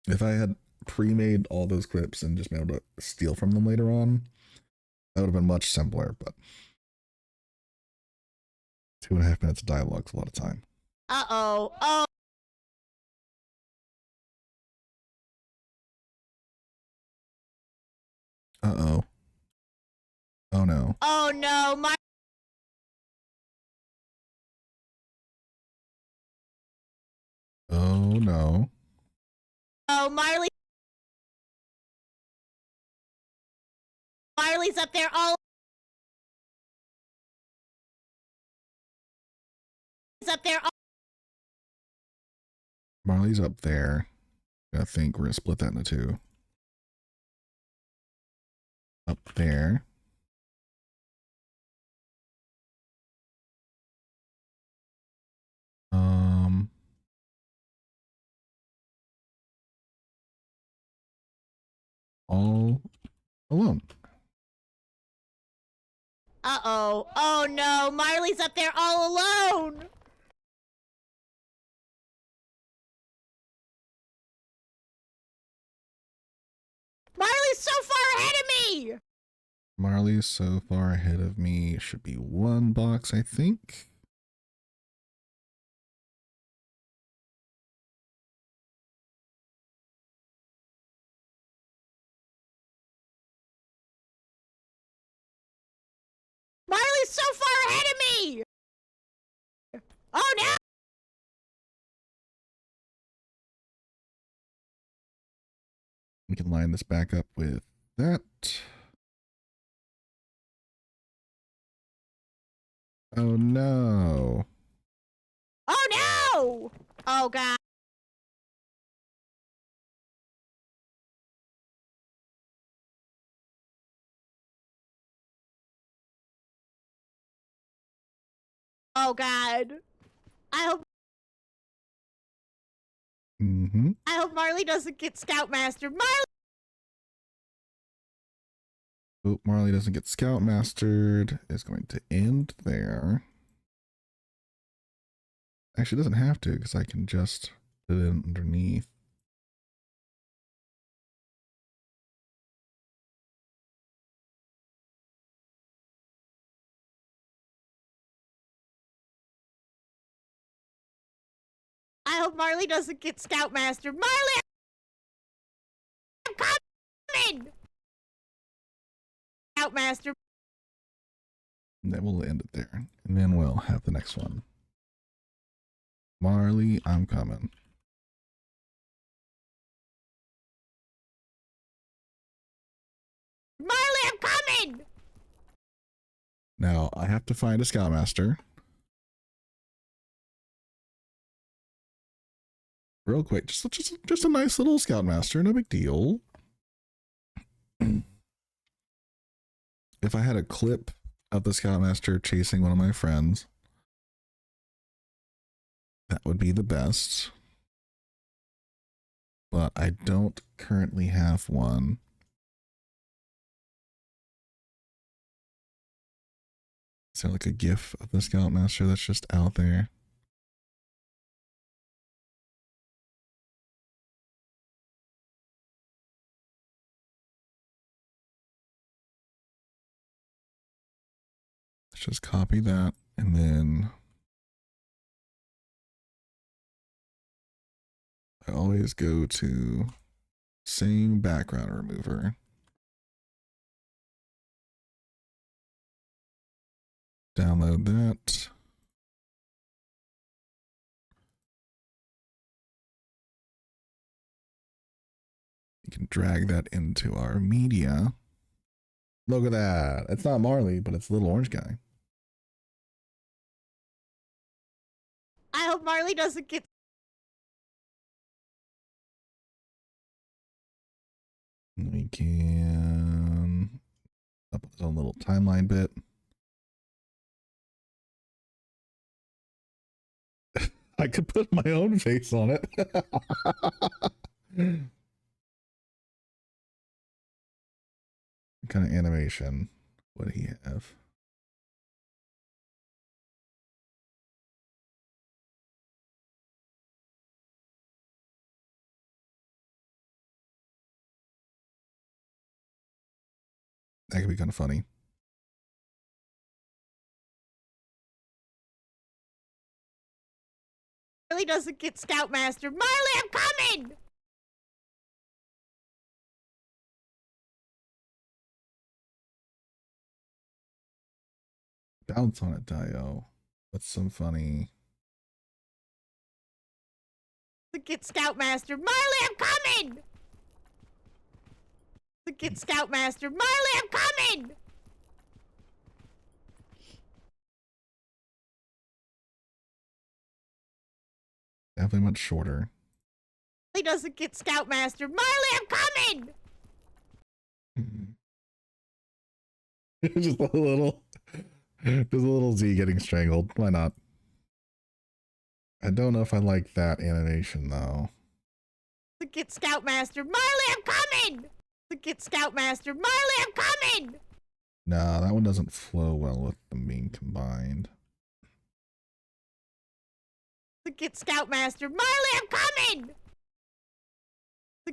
If I had pre-made all those clips and just been able to steal from them later on, that would have been much simpler, but 2.5 minutes of dialogue is a lot of time. Uh-oh. Oh. Uh-oh. Oh no. Oh no, Oh no. Oh, Marley's up there all. Up there. Marley's up there. I think we're gonna split that into two. Up there. All alone. Uh-oh. Oh no, Marley's up there all alone. Marley's so far ahead of me. Marley's so far ahead of me. Should be one box, I think. Marley's so far ahead of me. Oh no. We can line this back up with that. Oh no. Oh no. Oh god. Oh god. I hope Marley doesn't get Scoutmaster. Oh, Marley doesn't get Scoutmastered. It's going to end there. Actually, it doesn't have to because I can just put it underneath. I hope Marley doesn't get Scoutmaster. Marley, I'm coming! Scoutmaster. And then we'll end it there. And then we'll have the next one. Marley, I'm coming. Marley, I'm coming! Now, I have to find a Scoutmaster. Real quick, just a nice little Scoutmaster, no big deal. If I had a clip of the Scoutmaster chasing one of my friends, that would be the best. But I don't currently have one. Is there like a GIF of the Scoutmaster that's just out there? Let's just copy that and then I always go to same background remover. Download that. You can drag that into our media. Look at that. It's not Marley, but it's the little orange guy. I hope Marley doesn't get. We can up his own little timeline bit. I could put my own face on it. What kind of animation would he have? That could be kind of funny. Marley doesn't get Scoutmaster. Marley, I'm coming! Bounce on it, Dio. What's some funny? Get Scoutmaster. Marley, I'm coming! Get Scoutmaster. Marley, I'm coming! Definitely much shorter. He doesn't get Scoutmaster. Marley, I'm coming! Just a little Z getting strangled. Why not? I don't know if I like that animation though. Get Scoutmaster. Marley, I'm coming! Get Scoutmaster. Marley, I'm coming! No, that one doesn't flow well with them being combined. Get Scoutmaster. Marley, I'm coming!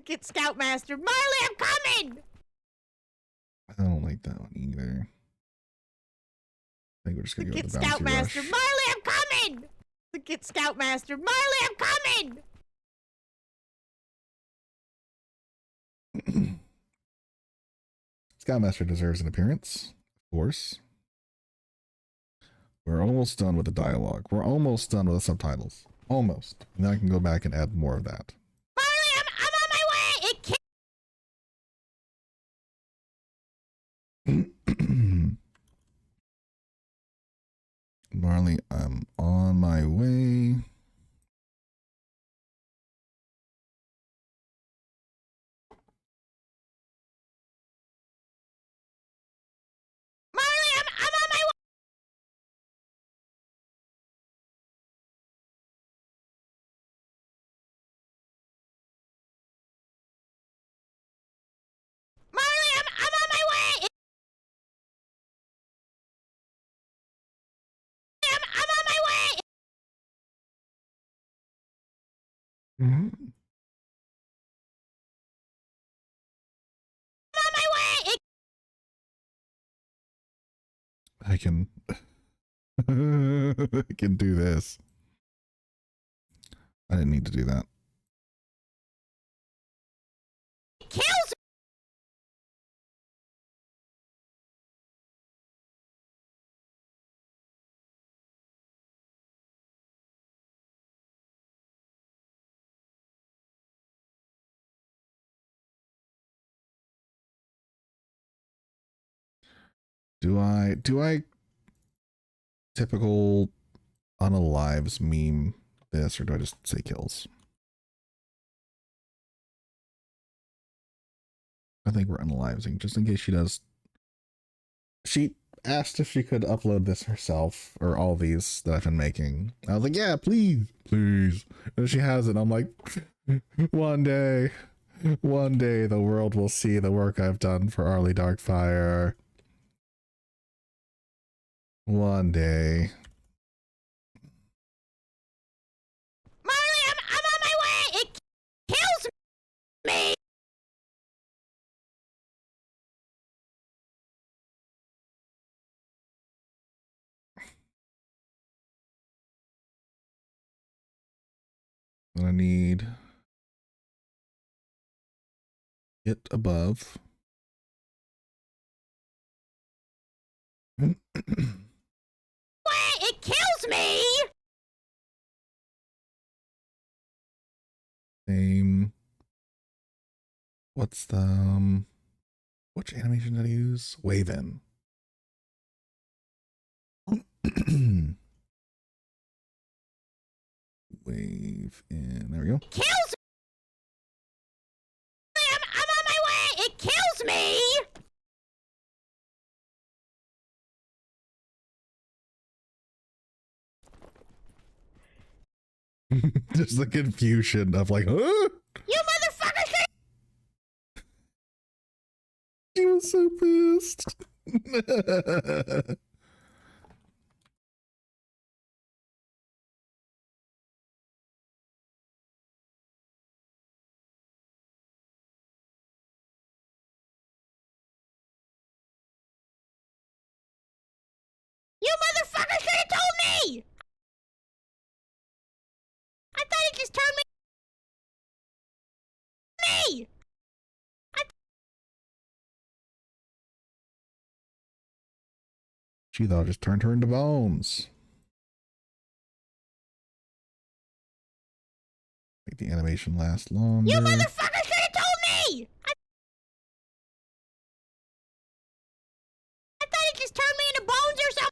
Get Scoutmaster. Marley, I'm coming! I don't like that one either. I think we're just gonna go Get with the bouncy Scoutmaster. rush. Marley, I'm coming! Get Scoutmaster. Marley, I'm coming! Scoutmaster deserves an appearance, of course. We're almost done with the dialogue. We're almost done with the subtitles. Almost. And then I can go back and add more of that. Marley, I'm on my way! It can't. Marley, I'm on my way. Marley, I'm on my way! Marley, I'm on my way! I'm on my way! Mm-hmm. I'm on my way! I can I can do this. I didn't need to do that. It kills. Do I typical unalives meme this, or do I just say kills? I think we're unalivesing, just in case she does. She asked if she could upload this herself, or all these that I've been making. I was like, yeah, please, please. And she has it. I'm like, one day the world will see the work I've done for Arlie Darkfire. One day. Marley, I'm on my way. It kills me. I need it above. Wait, it kills me. Same. What's the which animation did I use? Wave in. Wave in. There we go. Kills me. I'm on my way. It kills me. Just the confusion of like, huh? You motherfucker! She was so pissed. You motherfucker should have told me. I thought it just turned me. She thought it just turned her into bones. Make the animation last longer. You motherfucker should have told me. I thought it just turned me into bones or something.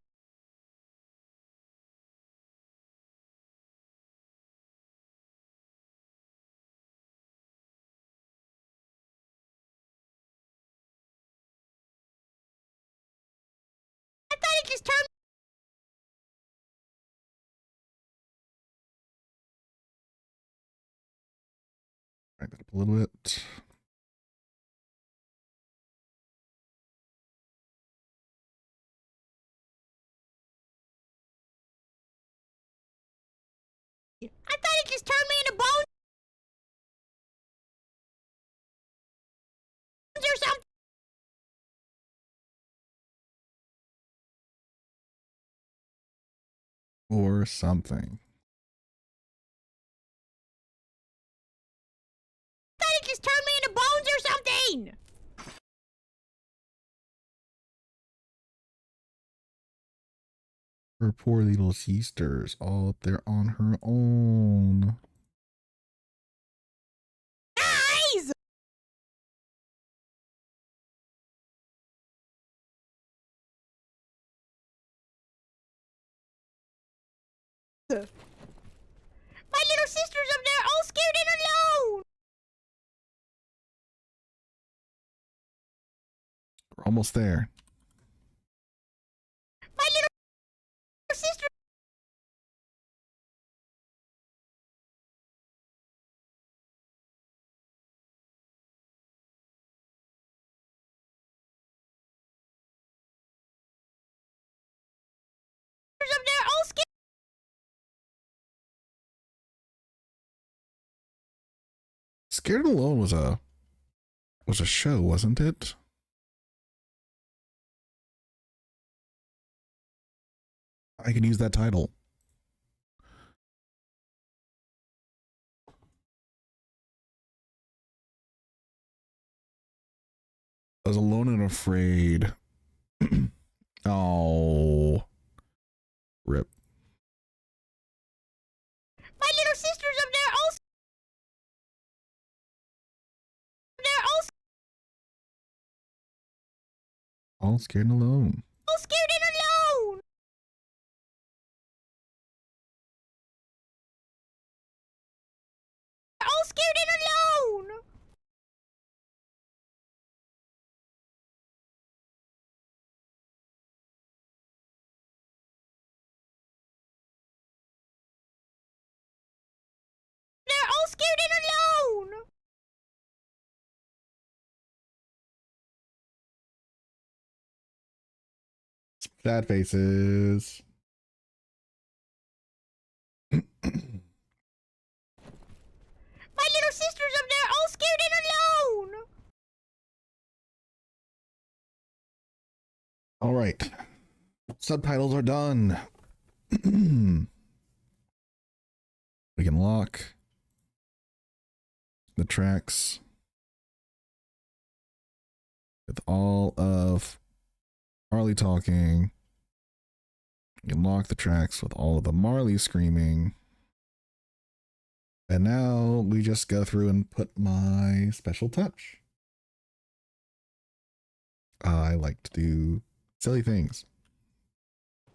I thought it just turned. Crank that up a little bit. I thought it just turned me into bones or something. Or something. I thought it just turned me into bones or something. Her poor little sisters all up there on her own. Guys! My little sister's up there all scared and alone. We're almost there. My little sister. Up there all scared. Scared Alone was a show, wasn't it? I could use that title. I was alone and afraid. Oh, rip. My little sister's up there also. They're All scared and alone. all scared and alone. They're all scared and alone. They're all scared and alone. Sad faces. My little sister's up there all scared and alone. All right. Subtitles are done. We can lock the tracks with all of Marley talking. You can lock the tracks with all of the Marley screaming. And now we just go through and put my special touch. I like to do silly things.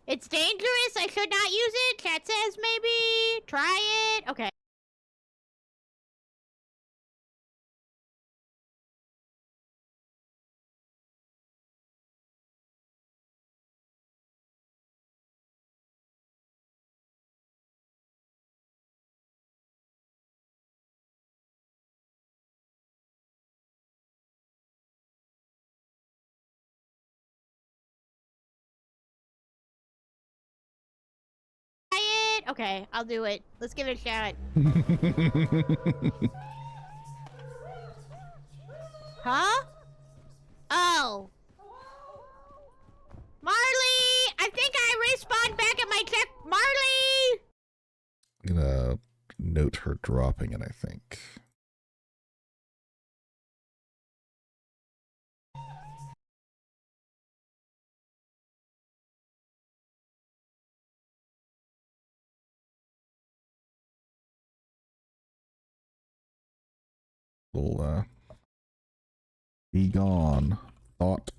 It's dangerous. I should not use it. Chat says maybe try it. Okay. Try it. Okay, I'll do it. Let's give it a shot. Huh? Oh. Marley! I think I respawned back at my check. Marley! I'm gonna note her dropping it, I think. Little be gone thought.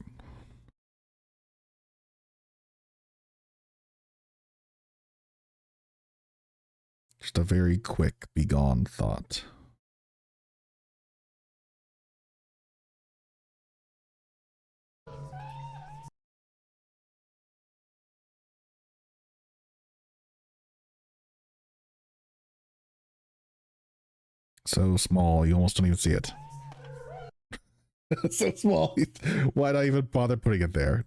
Just a very quick be gone thought. So small, you almost don't even see it. So small. Why'd I even bother putting it there?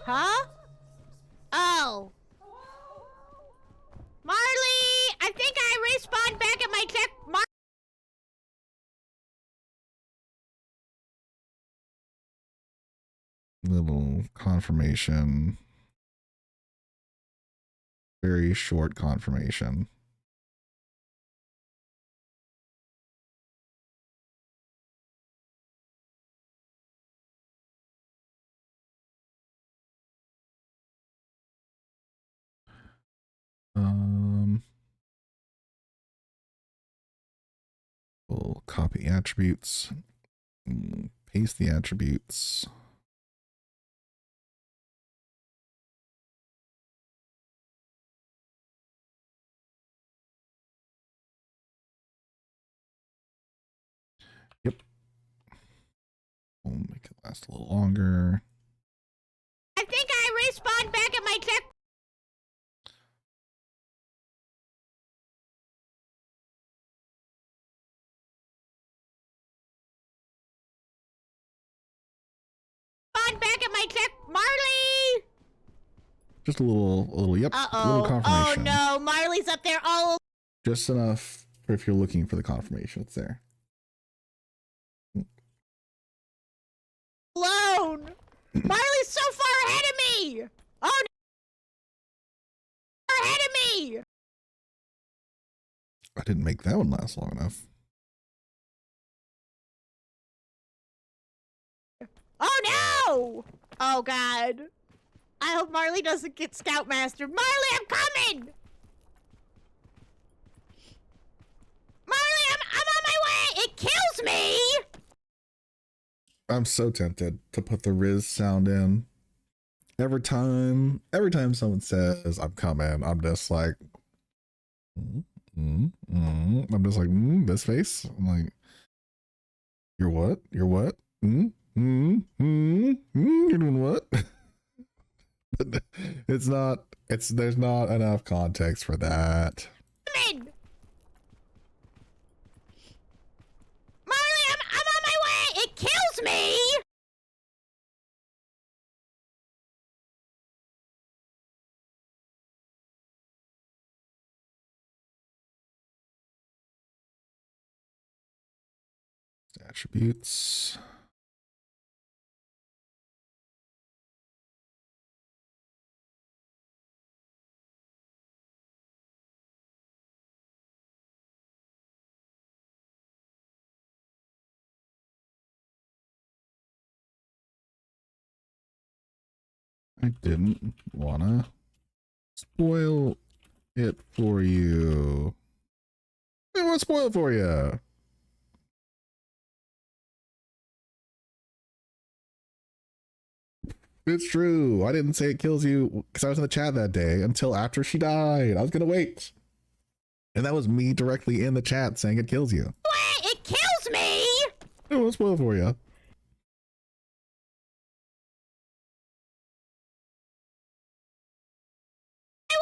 Huh? Oh. Marley! I think I respawned back at my check. Little confirmation. Very short confirmation. We'll copy attributes, paste the attributes. Yep. We'll make it last a little longer. I think I respawned back at my check. Back at my check. Marley! Just a little, yep, little Uh-oh. confirmation. Oh no, Marley's up there all Just enough for if you're looking for the confirmation, it's there. alone. Marley's so far ahead of me. Oh no. Far ahead of me. I didn't make that one last long enough. Oh no! Oh god. I hope Marley doesn't get Scoutmaster. Marley, I'm coming! Marley, I'm on my way! It kills me! I'm so tempted to put the Riz sound in. Every time someone says I'm coming, I'm just like, I'm just like, this face. I'm like, you're what? You're what? You're doing what? But it's not. There's not enough context for that. Marley, I'm on my way! It kills me! Attributes. I didn't wanna spoil it for you. I want to spoil it for you. It's true. I didn't say it kills you because I was in the chat that day until after she died. I was gonna wait. And that was me directly in the chat saying it kills you. Wait, it kills me! I want to spoil it for you.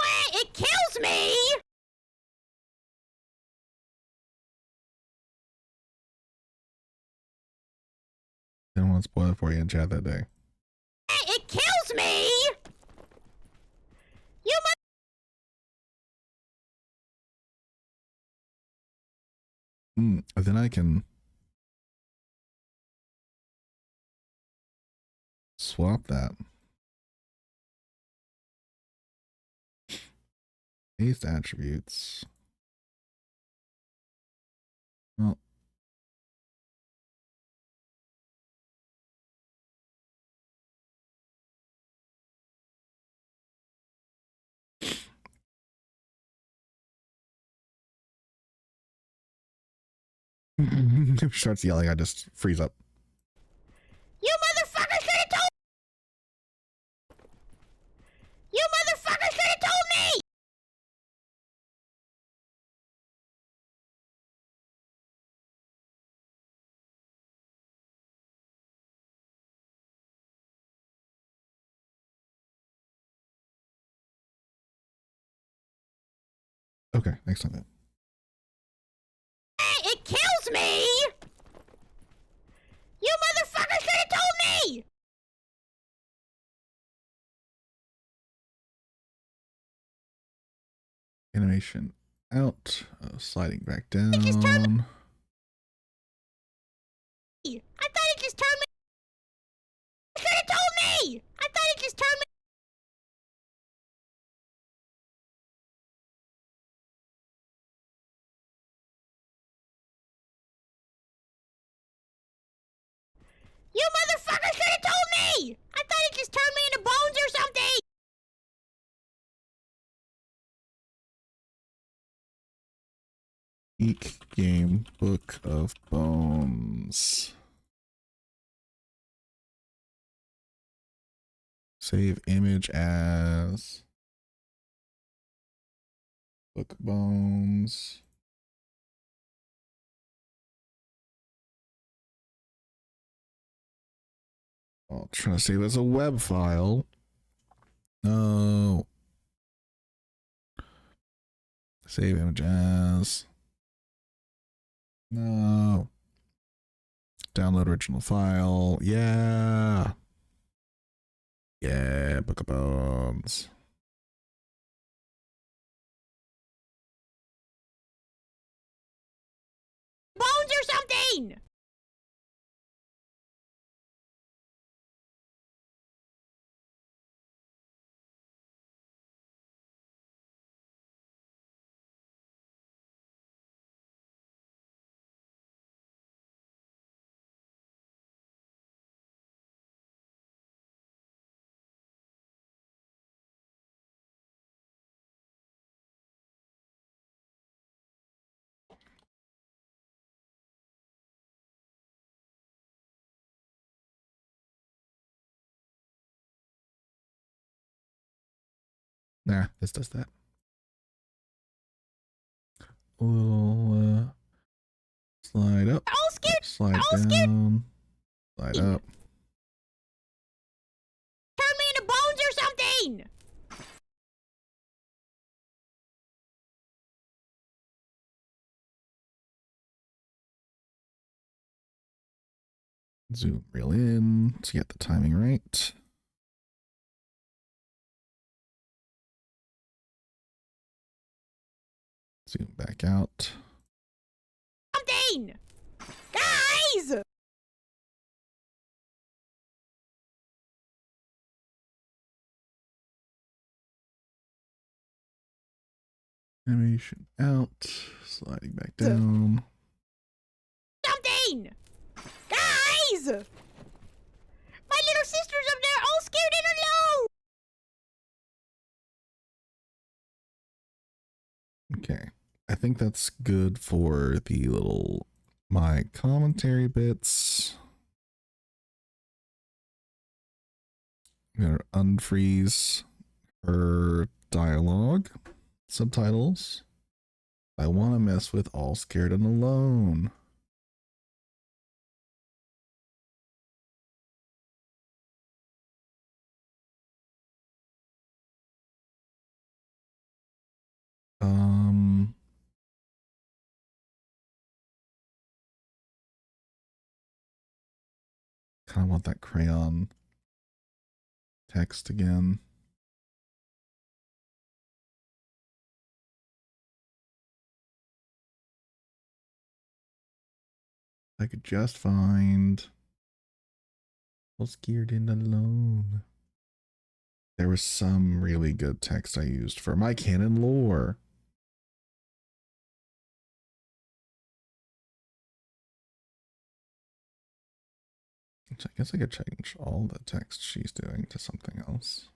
Wait, it kills me! Didn't want to spoil it for you in chat that day. Wait, it kills me! You Then I can swap that. Paste attributes. Well, if she starts yelling, I just freeze up. You motherfucker should have told You motherfucker should have told me! Okay, next time then. Hey, it kills me! You motherfucker should have told me! Animation out, sliding back just turned down. I thought it just turned me. Should have told me! I thought it just turned me. You motherfucker should have told me! I thought it just turned me into bones or something! Eek game book of bones. Save image as book bones. I'll try to save as a web file. No. Save image as. No. Download original file. Yeah. Yeah, book of bones. Bones or something! Nah, this does that. We'll slide up, All scared. slide All scared. down, slide up. Turn me into bones or something. Zoom real in to get the timing right. Zoom back out. Something. Guys. Animation out, sliding back down. Something. Guys. My little sister's up there all scared and alone. Okay. I think that's good for the little my commentary bits. I'm gonna unfreeze her dialogue subtitles. I want to mess with all scared and alone. Kind of want that crayon text again. I could just find all scared and alone. There was some really good text I used for my canon lore. Which I guess I could change all the text she's doing to something else.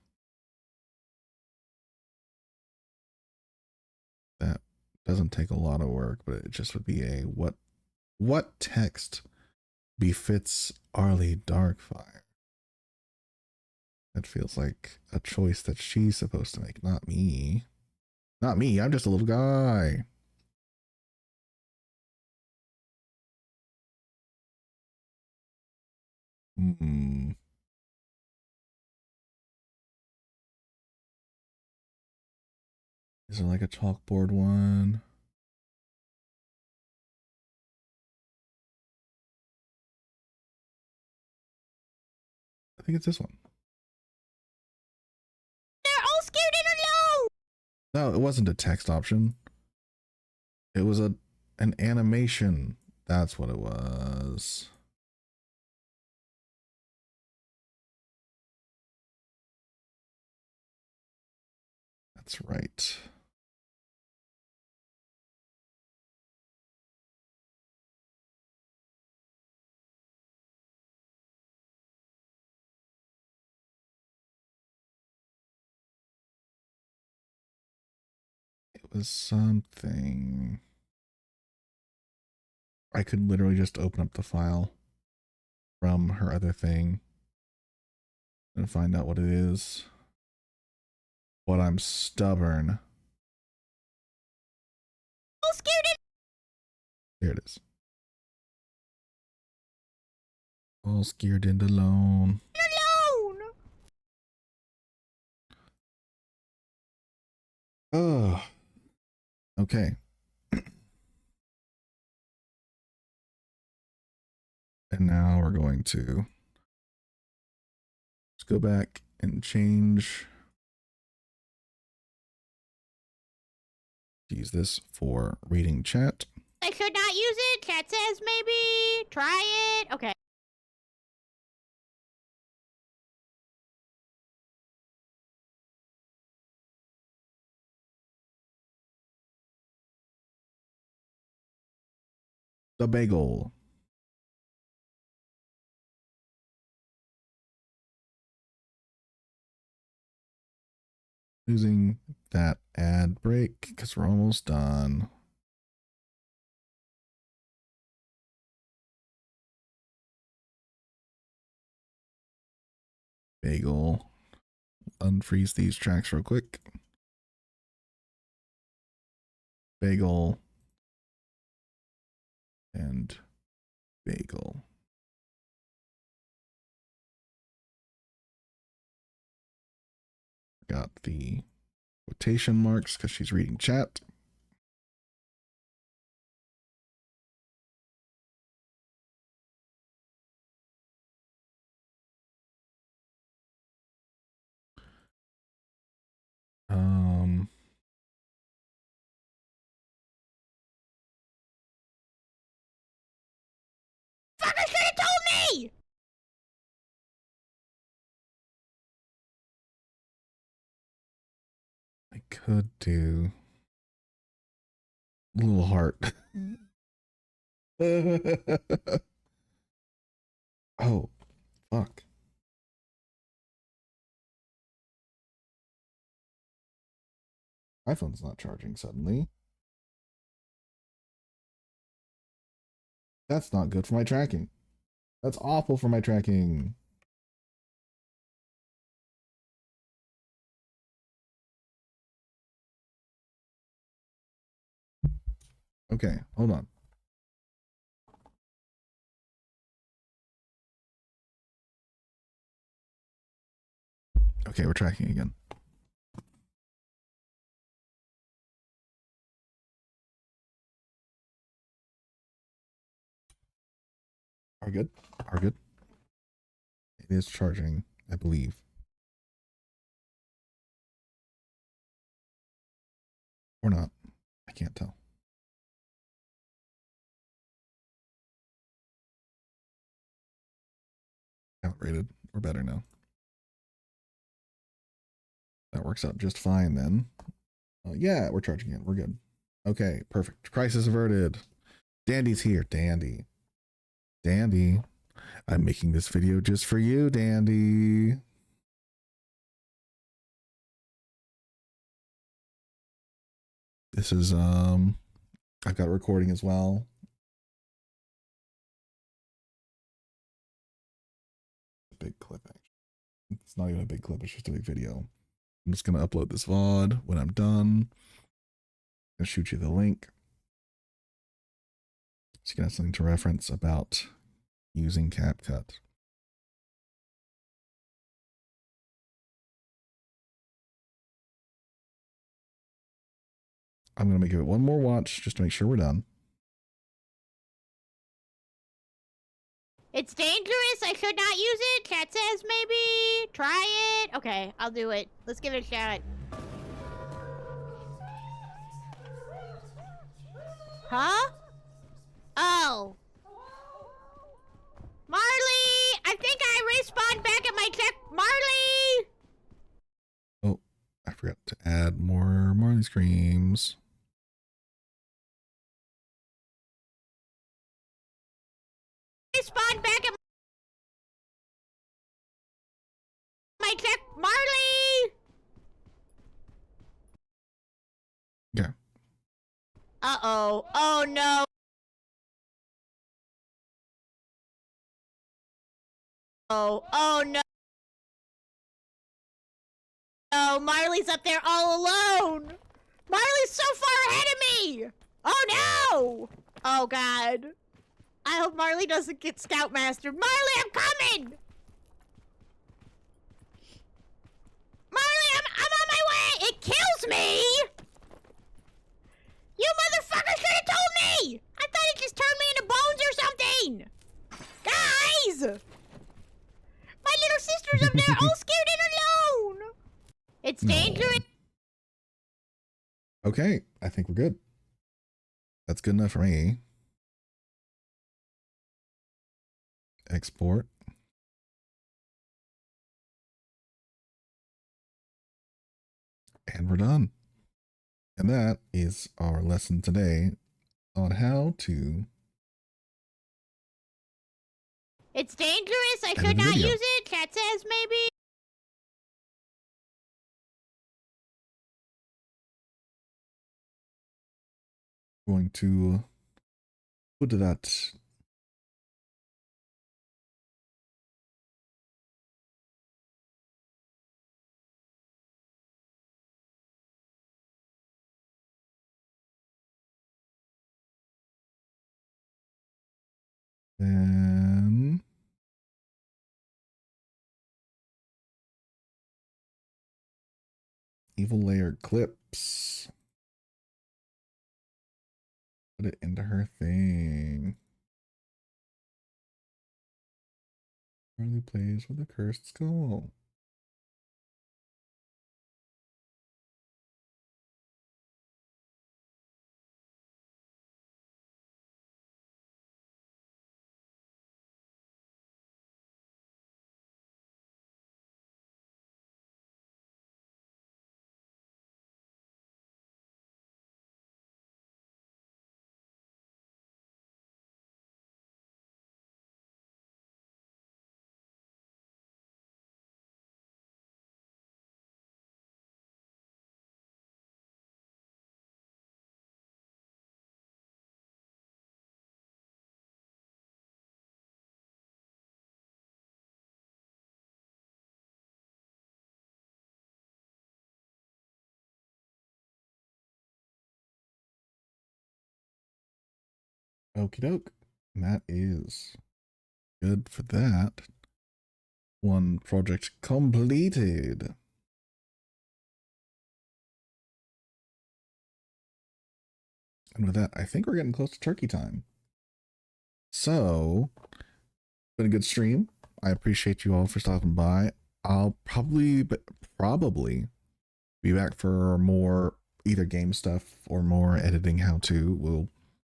That doesn't take a lot of work, but it just would be a what text befits Arlie Darkfire? That feels like a choice that she's supposed to make, not me. Not me, I'm just a little guy. Is there like a chalkboard one? I think it's this one. They're all scared and alone. No, it wasn't a text option. It was an animation. That's what it was. That's right. It was something. I could literally just open up the file from her other thing and find out what it is. But I'm stubborn. All scared and Here it is. All scared and alone. alone. Oh. Okay. And now we're going to just go back and change. Use this for reading chat. I should not use it. Chat says maybe try it. Okay. The bagel. Using that ad break because we're almost done. Bagel. Unfreeze these tracks real quick. bagel, and bagel. Got the quotation marks because she's reading chat. Fucker should have told me! I could do a little heart. Oh, fuck. My phone's not charging suddenly. That's not good for my tracking. That's awful for my tracking. Okay, hold on. Okay, we're tracking again. Are good? Are good? It is charging, I believe. Or not. I can't tell. Outrated or better now. That works out just fine then. Yeah, we're charging in. We're good. Okay, perfect. Crisis averted. Dandy's here. Dandy. Dandy. I'm making this video just for you, Dandy. This is I've got a recording as well. A big clip actually. It's not even a big clip, it's just a big video. I'm just gonna upload this VOD when I'm done. I'll shoot you the link. So you can have something to reference about using Capcut. I'm going to give it one more watch just to make sure we're done. It's dangerous. I should not use it. Chat says maybe. Try it. Okay, I'll do it. Let's give it a shot. Huh? Oh. Marley! I think I respawned back at my check. Marley! Oh, I forgot to add more Marley screams. Respawned back at my check. Marley! Okay. Uh-oh. Oh, no. Oh, no. Oh, Marley's up there all alone. Marley's so far ahead of me. Oh, no. Oh, God. I hope Marley doesn't get Scoutmaster. Marley, I'm coming. Marley, I'm on my way. It kills me. You motherfucker should have told me. I thought it just turned me into bones or something. Guys. My little sister's up there all scared and alone. It's dangerous. Okay, I think we're good. That's good enough for me. Export. And we're done. And that is our lesson today on how to. It's dangerous. I should not use it. Chat says maybe. Going to put that Then evil layer clips. Put it into her thing. Marley plays with a cursed skull. Okie doke. And that is good for that. One project completed. And with that, I think we're getting close to turkey time. So, been a good stream. I appreciate you all for stopping by. I'll probably be back for more either game stuff or more editing how to. We'll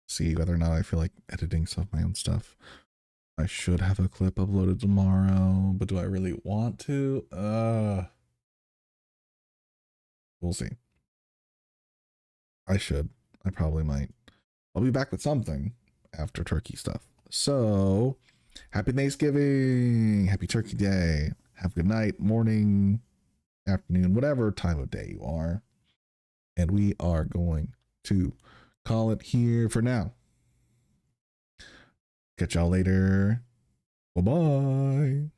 see whether or not I feel like editing some of my own stuff. I should have a clip uploaded tomorrow, but do I really want to? We'll see. I should. I probably might. I'll be back with something after turkey stuff. So, happy Thanksgiving. Happy Turkey Day. Have a good night, morning, afternoon, whatever time of day you are. And we are going to call it here for now. Catch y'all later. Bye-bye.